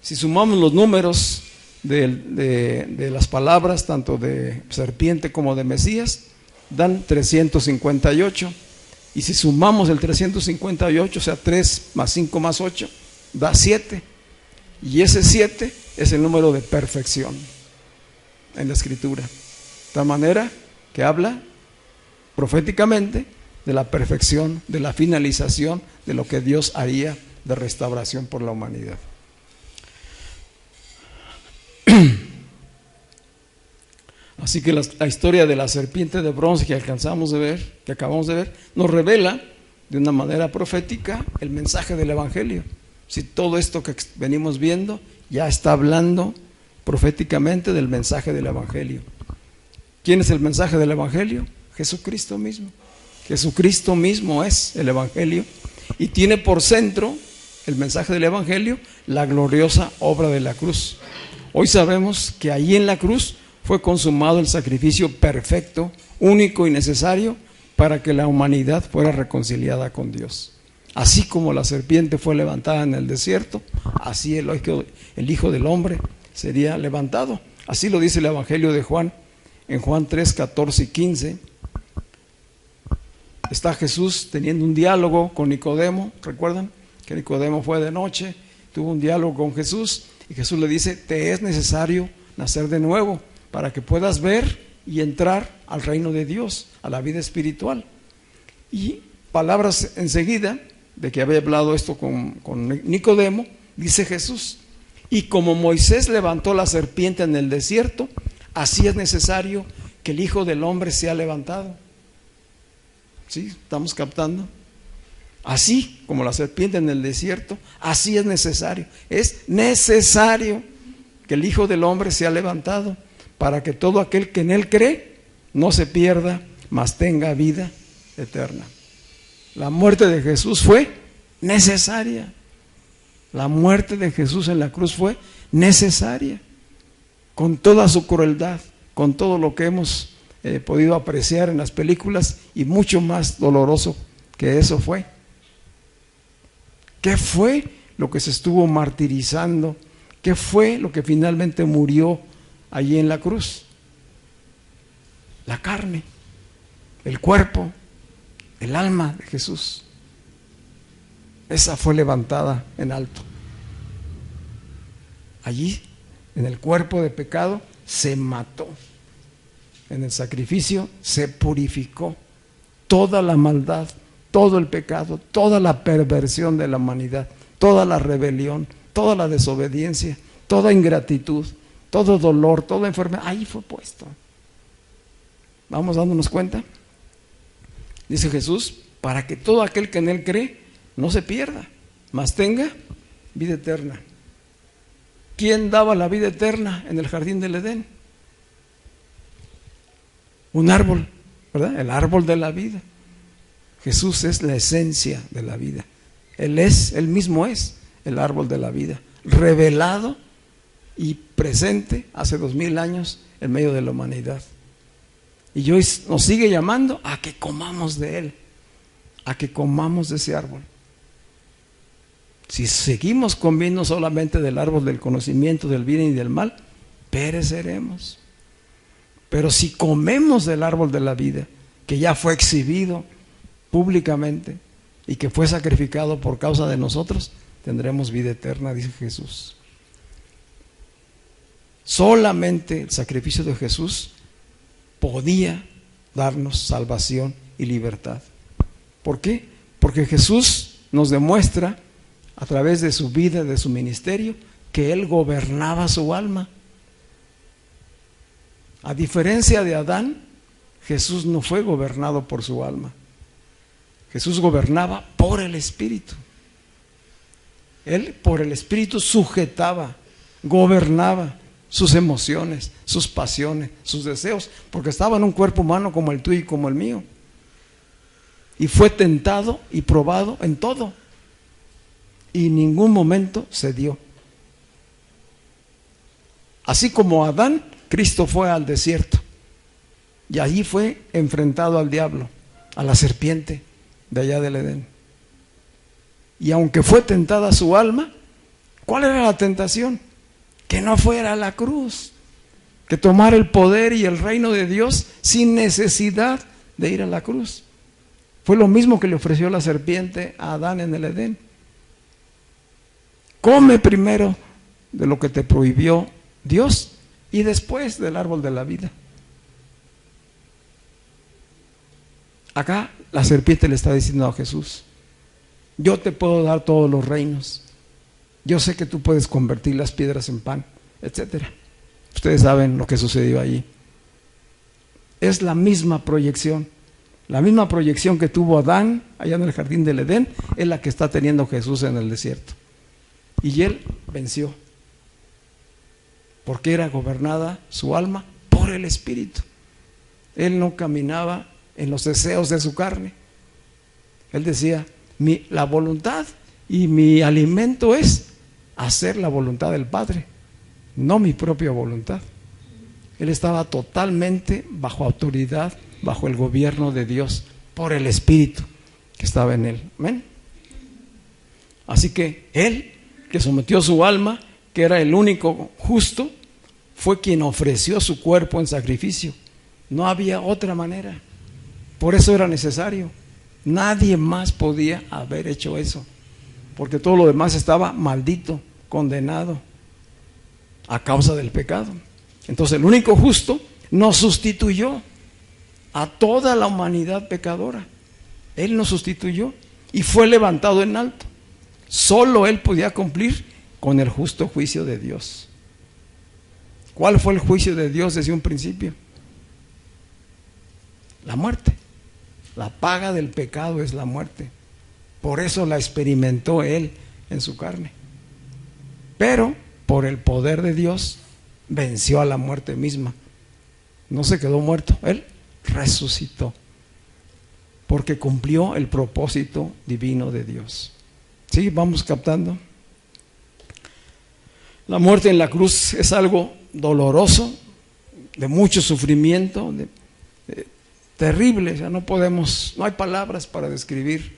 Si sumamos los números de las palabras, tanto de serpiente como de Mesías, dan 358. Y si sumamos el 358, o sea, 3 más 5 más 8, da 7. Y ese 7 es el número de perfección en la Escritura. De tal manera que habla proféticamente de la perfección, de la finalización de lo que Dios haría de restauración por la humanidad. Así que la historia de la serpiente de bronce que acabamos de ver, nos revela de una manera profética el mensaje del Evangelio. Si todo esto que venimos viendo ya está hablando proféticamente del mensaje del Evangelio. ¿Quién es el mensaje del Evangelio? Jesucristo mismo. Jesucristo mismo es el Evangelio, y tiene por centro el mensaje del Evangelio la gloriosa obra de la cruz. Hoy sabemos que allí en la cruz fue consumado el sacrificio perfecto, único y necesario para que la humanidad fuera reconciliada con Dios. Así como la serpiente fue levantada en el desierto, así el Hijo del Hombre sería levantado. Así lo dice el Evangelio de Juan, en Juan 3, 14 y 15. Está Jesús teniendo un diálogo con Nicodemo. ¿Recuerdan que Nicodemo fue de noche, tuvo un diálogo con Jesús, y Jesús le dice: te es necesario nacer de nuevo para que puedas ver y entrar al reino de Dios, a la vida espiritual. Y palabras enseguida, de que había hablado esto con Nicodemo, dice Jesús: y como Moisés levantó la serpiente en el desierto, así es necesario que el Hijo del Hombre sea levantado. ¿Sí? ¿Estamos captando? Así como la serpiente en el desierto, así es necesario. Es necesario que el Hijo del Hombre sea levantado, para que todo aquel que en Él cree no se pierda, mas tenga vida eterna. La muerte de Jesús fue necesaria. La muerte de Jesús en la cruz fue necesaria, con toda su crueldad, con todo lo que hemos podido apreciar en las películas, y mucho más doloroso que eso fue. ¿Qué fue lo que se estuvo martirizando? ¿Qué fue lo que finalmente murió allí en la cruz? La carne, el cuerpo, el alma de Jesús. Esa fue levantada en alto. Allí, en el cuerpo de pecado, se mató. En el sacrificio se purificó toda la maldad, todo el pecado, toda la perversión de la humanidad, toda la rebelión, toda la desobediencia, toda ingratitud, todo dolor, toda enfermedad. Ahí fue puesto. ¿Vamos dándonos cuenta? Dice Jesús, para que todo aquel que en Él cree no se pierda, mas tenga vida eterna. ¿Quién daba la vida eterna en el jardín del Edén? Un árbol, ¿verdad? El árbol de la vida. Jesús es la esencia de la vida. Él mismo es el árbol de la vida, revelado y presente hace 2000 años en medio de la humanidad. Y hoy nos sigue llamando a que comamos de Él, a que comamos de ese árbol. Si seguimos comiendo solamente del árbol del conocimiento del bien y del mal, pereceremos. Pero si comemos del árbol de la vida, que ya fue exhibido públicamente y que fue sacrificado por causa de nosotros, tendremos vida eterna, dice Jesús. Solamente el sacrificio de Jesús podía darnos salvación y libertad. ¿Por qué? Porque Jesús nos demuestra a través de su vida, de su ministerio, que Él gobernaba su alma. A diferencia de Adán, Jesús no fue gobernado por su alma. Jesús gobernaba por el Espíritu. Él por el Espíritu sujetaba, gobernaba sus emociones, sus pasiones, sus deseos, porque estaba en un cuerpo humano como el tuyo y como el mío. Y fue tentado y probado en todo. Y en ningún momento cedió. Así como Adán, Cristo fue al desierto. Y allí fue enfrentado al diablo, a la serpiente de allá del Edén. Y aunque fue tentada su alma, ¿cuál era la tentación? Que no fuera a la cruz, que tomara el poder y el reino de Dios sin necesidad de ir a la cruz. Fue lo mismo que le ofreció la serpiente a Adán en el Edén. Come primero de lo que te prohibió Dios y después del árbol de la vida. Acá la serpiente le está diciendo a Jesús: yo te puedo dar todos los reinos, yo sé que tú puedes convertir las piedras en pan, etcétera. Ustedes saben lo que sucedió allí. Es la misma proyección. La misma proyección que tuvo Adán allá en el jardín del Edén es la que está teniendo Jesús en el desierto. Y Él venció, porque era gobernada su alma por el Espíritu. Él no caminaba en los deseos de su carne. Él decía: la voluntad y mi alimento es hacer la voluntad del Padre, no mi propia voluntad. Él estaba totalmente bajo autoridad, bajo el gobierno de Dios, por el Espíritu que estaba en Él. ¿Amén? Así que Él, que sometió su alma, que era el único justo, fue quien ofreció su cuerpo en sacrificio. No había otra manera. Por eso era necesario. Nadie más podía haber hecho eso, porque todo lo demás estaba maldito, condenado a causa del pecado. Entonces el único justo nos sustituyó a toda la humanidad pecadora. Él nos sustituyó y fue levantado en alto. Solo Él podía cumplir con el justo juicio de Dios. ¿Cuál fue el juicio de Dios desde un principio? La muerte. La paga del pecado es la muerte. Por eso la experimentó Él en su carne. Pero por el poder de Dios venció a la muerte misma. No se quedó muerto, Él resucitó, porque cumplió el propósito divino de Dios. ¿Sí? ¿Vamos captando? La muerte en la cruz es algo doloroso, de mucho sufrimiento, terrible. O sea, no hay palabras para describir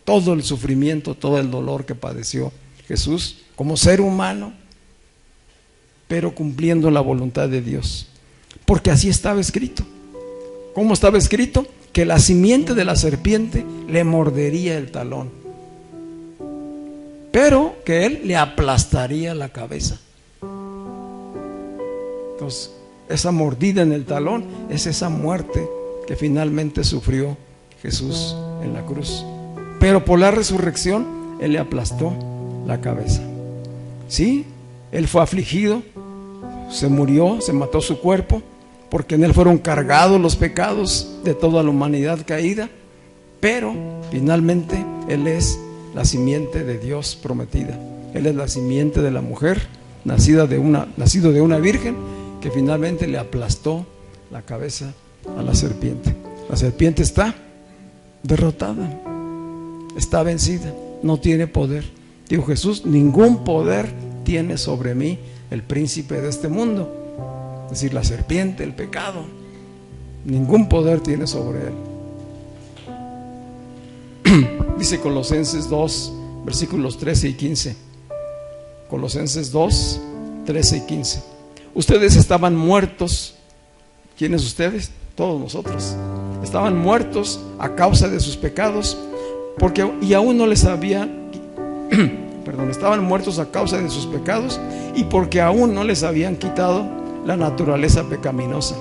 todo el sufrimiento, todo el dolor que padeció Jesús como ser humano, pero cumpliendo la voluntad de Dios, porque así estaba escrito. ¿Cómo estaba escrito? Que la simiente de la serpiente le mordería el talón, pero que él le aplastaría la cabeza. Entonces, esa mordida en el talón es esa muerte que finalmente sufrió Jesús en la cruz. Pero por la resurrección, Él le aplastó la cabeza. Sí, Él fue afligido, se murió, se mató su cuerpo, porque en Él fueron cargados los pecados de toda la humanidad caída. Pero finalmente Él es la simiente de Dios prometida. Él es la simiente de la mujer, nacido de una virgen, que finalmente le aplastó la cabeza a la serpiente. La serpiente está derrotada, está vencida, no tiene poder. Dijo Jesús: ningún poder tiene sobre mí el príncipe de este mundo. Es decir, la serpiente, el pecado, ningún poder tiene sobre él. Dice Colosenses 2, versículos 13 y 15. Colosenses 2, 13 y 15. Ustedes estaban muertos. ¿Quiénes ustedes? Todos nosotros. Estaban muertos a causa de sus pecados, estaban muertos a causa de sus pecados y porque aún no les habían quitado la naturaleza pecaminosa.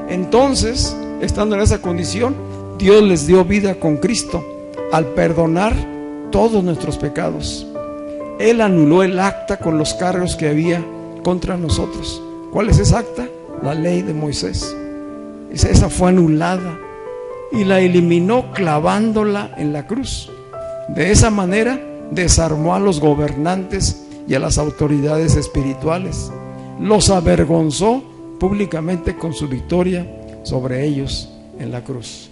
Entonces, estando en esa condición, Dios les dio vida con Cristo al perdonar todos nuestros pecados. Él anuló el acta con los cargos que había contra nosotros. ¿Cuál es esa acta? La ley de Moisés. Esa fue anulada y la eliminó clavándola en la cruz. De esa manera desarmó a los gobernantes y a las autoridades espirituales. Los avergonzó públicamente con su victoria sobre ellos en la cruz.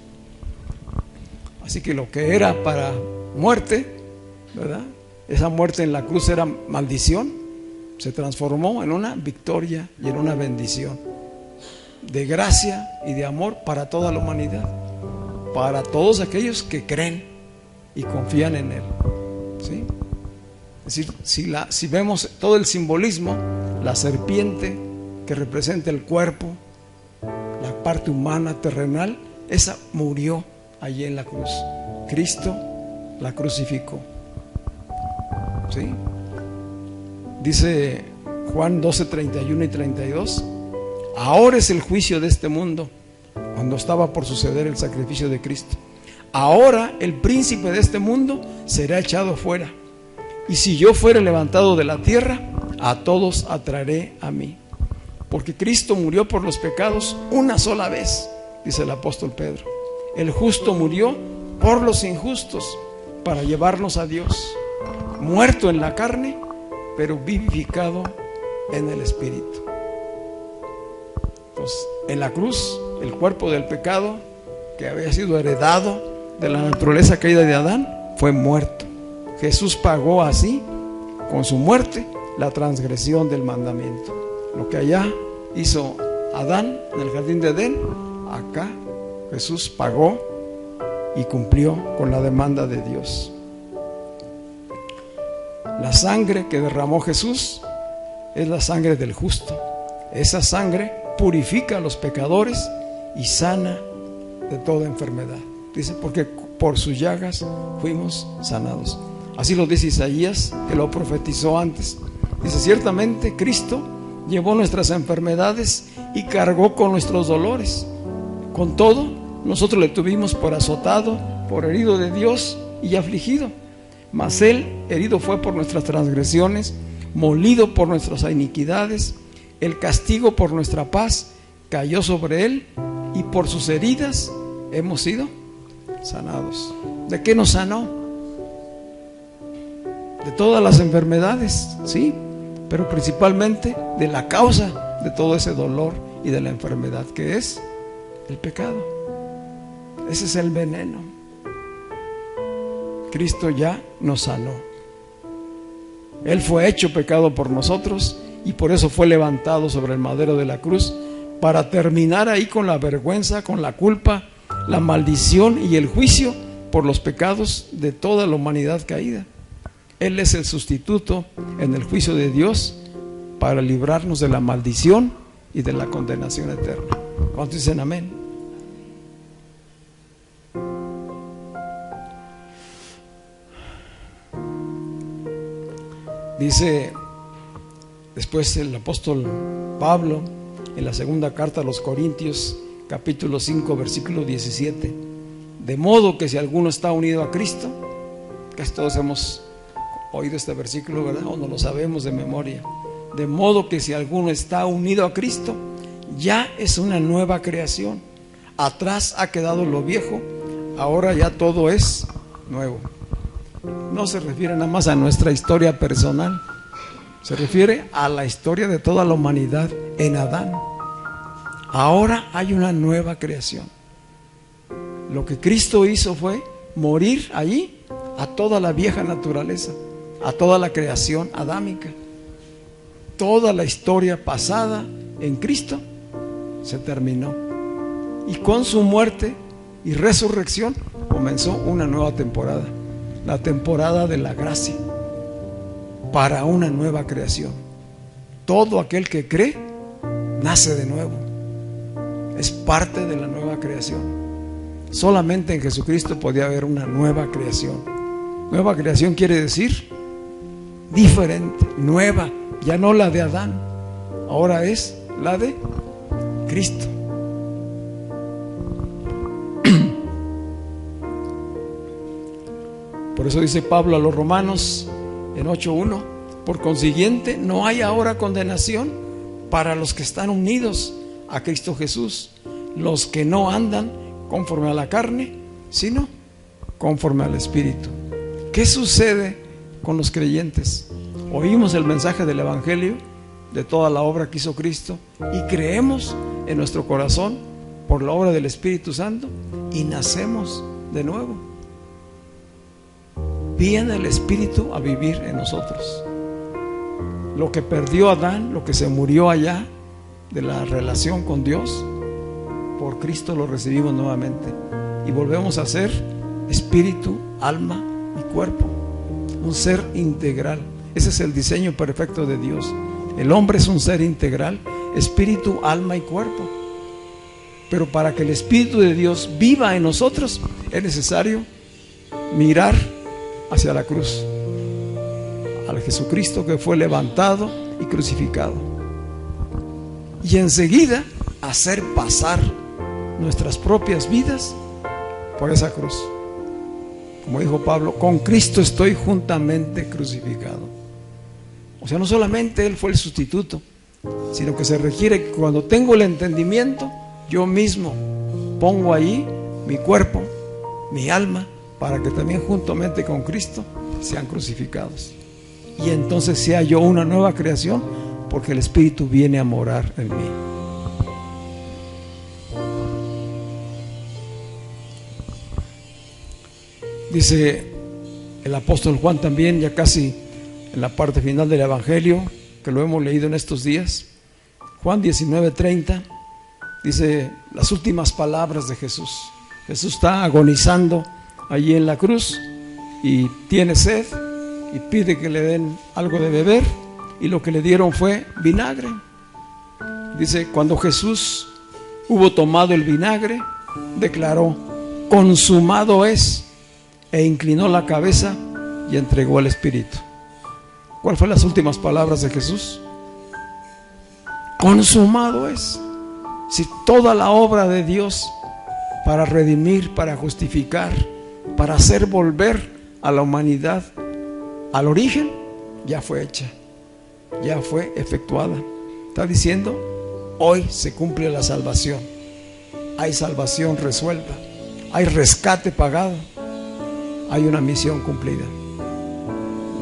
Así que lo que era para muerte, ¿verdad? Esa muerte en la cruz era maldición, se transformó en una victoria y en una bendición de gracia y de amor para toda la humanidad, para todos aquellos que creen y confían en Él. ¿Sí? Es decir, si vemos todo el simbolismo, la serpiente que representa el cuerpo, la parte humana terrenal, esa murió allí en la cruz. Cristo la crucificó. ¿Sí? Dice Juan 12, 31 y 32: ahora es el juicio de este mundo, cuando estaba por suceder el sacrificio de Cristo. Ahora el príncipe de este mundo será echado fuera. Y si yo fuere levantado de la tierra, a todos atraeré a mí. Porque Cristo murió por los pecados una sola vez, dice el apóstol Pedro. El justo murió por los injustos para llevarnos a Dios. Muerto en la carne, pero vivificado en el Espíritu. Entonces, en la cruz, el cuerpo del pecado que había sido heredado de la naturaleza caída de Adán fue muerto. Jesús pagó así, con su muerte, la transgresión del mandamiento. Lo que allá hizo Adán en el jardín de Edén, acá Jesús pagó y cumplió con la demanda de Dios. La sangre que derramó Jesús es la sangre del justo. Esa sangre purifica a los pecadores y sana de toda enfermedad. Dice, porque por sus llagas fuimos sanados. Así lo dice Isaías, que lo profetizó antes. Dice, ciertamente Cristo llevó nuestras enfermedades y cargó con nuestros dolores. Con todo, nosotros le tuvimos por azotado, por herido de Dios y afligido. Mas Él herido fue por nuestras transgresiones, molido por nuestras iniquidades. El castigo por nuestra paz cayó sobre Él, y por sus heridas hemos sido sanados. ¿De qué nos sanó? De todas las enfermedades, sí, pero principalmente de la causa de todo ese dolor y de la enfermedad, que es el pecado. Ese es el veneno. Cristo ya nos sanó. Él fue hecho pecado por nosotros y por eso fue levantado sobre el madero de la cruz, para terminar ahí con la vergüenza, con la culpa, la maldición y el juicio por los pecados de toda la humanidad caída. Él es el sustituto en el juicio de Dios para librarnos de la maldición y de la condenación eterna. ¿Cuántos dicen amén? Dice después el apóstol Pablo en la segunda carta a los Corintios, capítulo 5, versículo 17: de modo que si alguno está unido a Cristo, casi todos hemos oído este versículo, ¿verdad? O no lo sabemos de memoria. De modo que si alguno está unido a Cristo, ya es una nueva creación. Atrás ha quedado lo viejo, ahora ya todo es nuevo. No se refiere nada más a nuestra historia personal, se refiere a la historia de toda la humanidad en Adán. Ahora hay una nueva creación. Lo que Cristo hizo fue morir allí a toda la vieja naturaleza, a toda la creación adámica. Toda la historia pasada en Cristo se terminó, y con su muerte y resurrección comenzó una nueva temporada, la temporada de la gracia, para una nueva creación. Todo aquel que cree nace de nuevo, es parte de la nueva creación. Solamente en Jesucristo podía haber una nueva creación. Nueva creación quiere decir diferente, nueva, ya no la de Adán, ahora es la de Cristo. Por eso dice Pablo a los Romanos en 8:1: por consiguiente no hay ahora condenación para los que están unidos a Cristo Jesús, los que no andan conforme a la carne, sino conforme al Espíritu. ¿Qué sucede con los creyentes? Oímos el mensaje del Evangelio, de toda la obra que hizo Cristo, y creemos en nuestro corazón por la obra del Espíritu Santo, y nacemos de nuevo. Viene el Espíritu a vivir en nosotros. Lo que perdió Adán, lo que se murió allá de la relación con Dios, por Cristo lo recibimos nuevamente y volvemos a ser espíritu, alma y cuerpo, un ser integral. Ese es el diseño perfecto de Dios. El hombre es un ser integral, espíritu, alma y cuerpo. Pero para que el Espíritu de Dios viva en nosotros, es necesario mirar hacia la cruz, al Jesucristo que fue levantado y crucificado, y enseguida hacer pasar nuestras propias vidas por esa cruz. Como dijo Pablo, con Cristo estoy juntamente crucificado. O sea, no solamente Él fue el sustituto, sino que se requiere que cuando tengo el entendimiento, yo mismo pongo ahí mi cuerpo, mi alma, para que también juntamente con Cristo sean crucificados. Y entonces sea yo una nueva creación, porque el Espíritu viene a morar en mí. Dice el apóstol Juan también, ya casi en la parte final del Evangelio, que lo hemos leído en estos días, Juan 19:30, dice las últimas palabras de Jesús. Jesús está agonizando allí en la cruz y tiene sed y pide que le den algo de beber, y lo que le dieron fue vinagre. Dice, cuando Jesús hubo tomado el vinagre, declaró: consumado es, e inclinó la cabeza y entregó el Espíritu. ¿Cuáles fueron las últimas palabras de Jesús? consumado es. Si toda la obra de Dios para redimir, para justificar, para hacer volver a la humanidad al origen, ya fue hecha, ya fue efectuada. Está diciendo, hoy se cumple la salvación. Hay salvación resuelta, hay rescate pagado, hay una misión cumplida.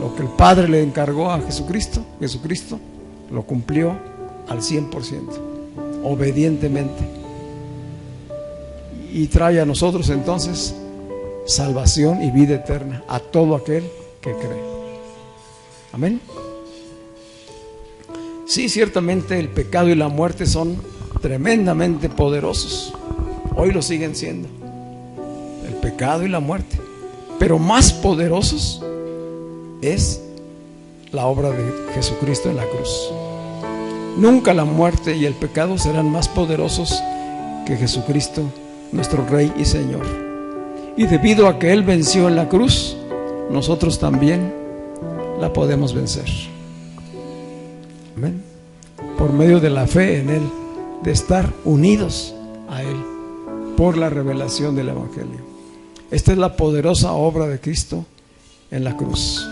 Lo que el Padre le encargó a Jesucristo, Jesucristo lo cumplió al 100%, obedientemente. Y trae a nosotros entonces salvación y vida eterna a todo aquel que cree. Amén. Sí, ciertamente el pecado y la muerte son tremendamente poderosos. Hoy lo siguen siendo. El pecado y la muerte. Pero más poderosos es la obra de Jesucristo en la cruz. Nunca la muerte y el pecado serán más poderosos que Jesucristo, nuestro Rey y Señor. Y debido a que Él venció en la cruz, nosotros también la podemos vencer. Amén. Por medio de la fe en Él, de estar unidos a Él, por la revelación del Evangelio. Esta es la poderosa obra de Cristo en la cruz.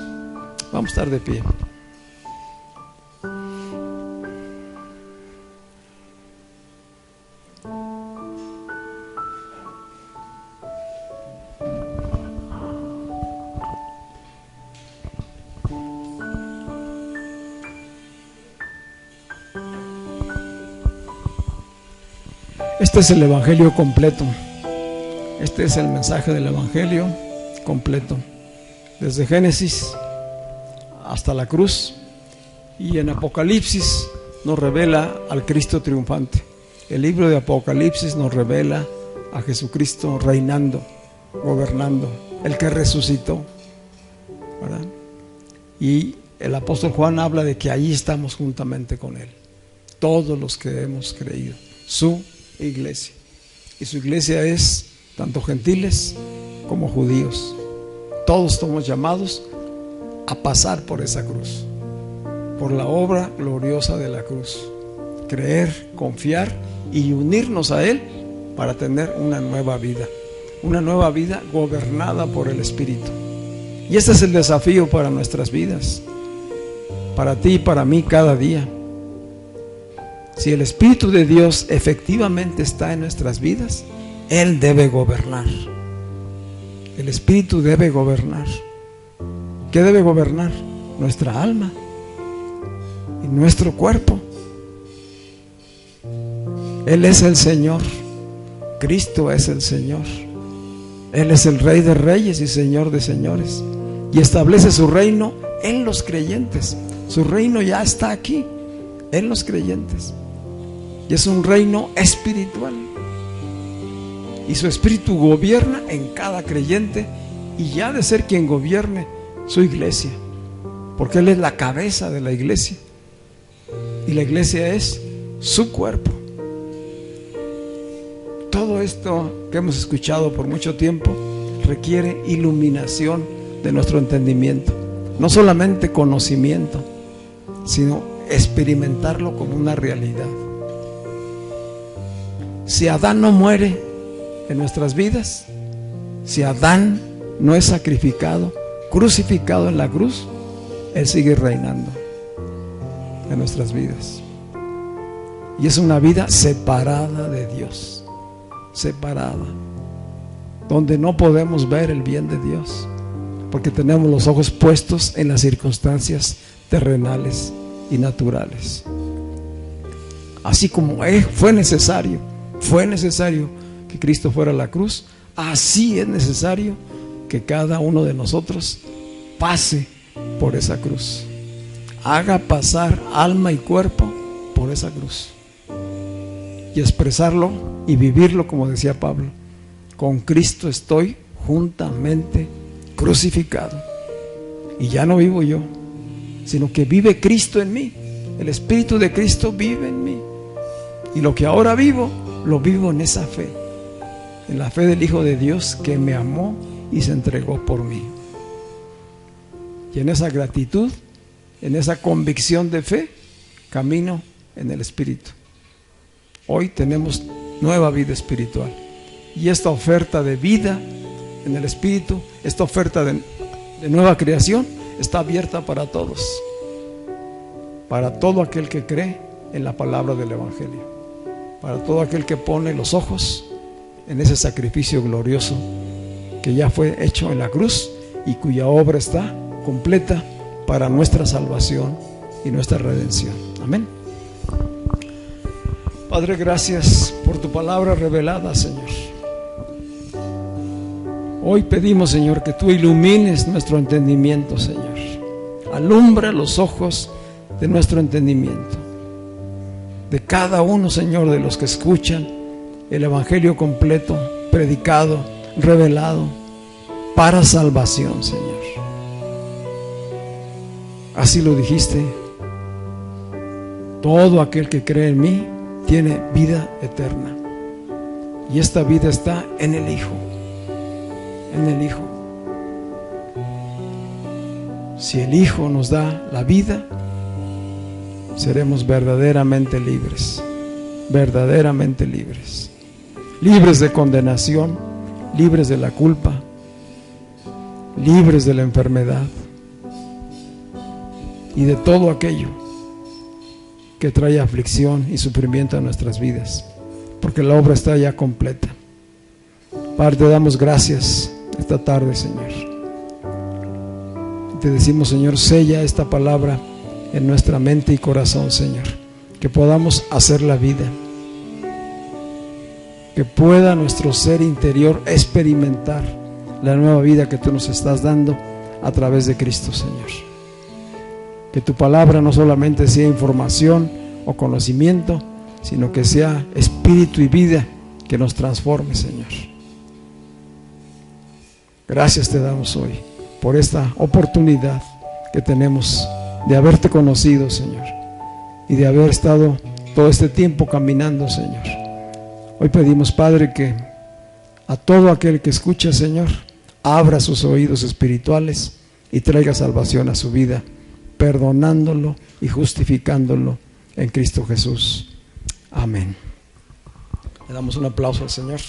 Vamos a estar de pie. Este es el Evangelio completo. Este es el mensaje del Evangelio completo. Desde Génesis hasta la cruz. Y en Apocalipsis nos revela al Cristo triunfante. El libro de Apocalipsis nos revela a Jesucristo reinando, gobernando, el que resucitó, ¿verdad? Y el apóstol Juan habla de que allí estamos juntamente con Él, todos los que hemos creído, su iglesia. Y su iglesia es tanto gentiles como judíos. Todos somos llamados a pasar por esa cruz, por la obra gloriosa de la cruz. Creer, confiar y unirnos a Él para tener una nueva vida gobernada por el Espíritu. Y este es el desafío para nuestras vidas, para ti y para mí cada día. Si el Espíritu de Dios efectivamente está en nuestras vidas, Él debe gobernar. El Espíritu debe gobernar. ¿Qué debe gobernar? Nuestra alma y nuestro cuerpo. Él es el Señor. Cristo es el Señor. Él es el Rey de Reyes y Señor de Señores. Y establece su reino en los creyentes. Su reino ya está aquí, en los creyentes. Y es un reino espiritual. Y su Espíritu gobierna en cada creyente. Y ya de ser quien gobierne su iglesia. Porque Él es la cabeza de la iglesia. Y la iglesia es su cuerpo. Todo esto que hemos escuchado por mucho tiempo requiere iluminación de nuestro entendimiento. No solamente conocimiento, sino experimentarlo como una realidad. Si Adán no muere en nuestras vidas, si Adán no es sacrificado, crucificado en la cruz, Él sigue reinando en nuestras vidas. Y es una vida separada de Dios, separada, donde no podemos ver el bien de Dios, porque tenemos los ojos puestos en las circunstancias terrenales y naturales. Así como fue necesario que Cristo fuera a la cruz, así es necesario que cada uno de nosotros pase por esa cruz, haga pasar alma y cuerpo por esa cruz y expresarlo y vivirlo, como decía Pablo: con Cristo estoy juntamente crucificado, y ya no vivo yo, sino que vive Cristo en mí. El Espíritu de Cristo vive en mí, y lo que ahora vivo, lo vivo en esa fe, en la fe del Hijo de Dios que me amó y se entregó por mí. Y en esa gratitud, en esa convicción de fe, camino en el Espíritu. Hoy tenemos nueva vida espiritual. Y esta oferta de vida en el Espíritu, esta oferta de nueva creación, está abierta para todos. Para todo aquel que cree en la palabra del Evangelio. Para todo aquel que pone los ojos en ese sacrificio glorioso que ya fue hecho en la cruz y cuya obra está completa para nuestra salvación y nuestra redención. Amén. Padre, gracias por tu palabra revelada, Señor. Hoy pedimos, Señor, que tú ilumines nuestro entendimiento, Señor. Alumbra los ojos de nuestro entendimiento. De cada uno, Señor, de los que escuchan el Evangelio completo, predicado, revelado, para salvación, Señor. Así lo dijiste. Todo aquel que cree en mí tiene vida eterna. Y esta vida está en el Hijo. En el Hijo. Si el Hijo nos da la vida, seremos verdaderamente libres. Verdaderamente libres. Libres de condenación, libres de la culpa, libres de la enfermedad y de todo aquello que trae aflicción y sufrimiento a nuestras vidas, porque la obra está ya completa. Padre, te damos gracias esta tarde, Señor. Te decimos, Señor, sella esta palabra en nuestra mente y corazón, Señor, que podamos hacer la vida, que pueda nuestro ser interior experimentar la nueva vida que tú nos estás dando a través de Cristo, Señor. Que tu palabra no solamente sea información o conocimiento, sino que sea espíritu y vida que nos transforme, Señor. Gracias te damos hoy por esta oportunidad que tenemos de haberte conocido, Señor, y de haber estado todo este tiempo caminando, Señor. Hoy pedimos, Padre, que a todo aquel que escucha, Señor, abra sus oídos espirituales y traiga salvación a su vida, perdonándolo y justificándolo en Cristo Jesús. Amén. Le damos un aplauso al Señor.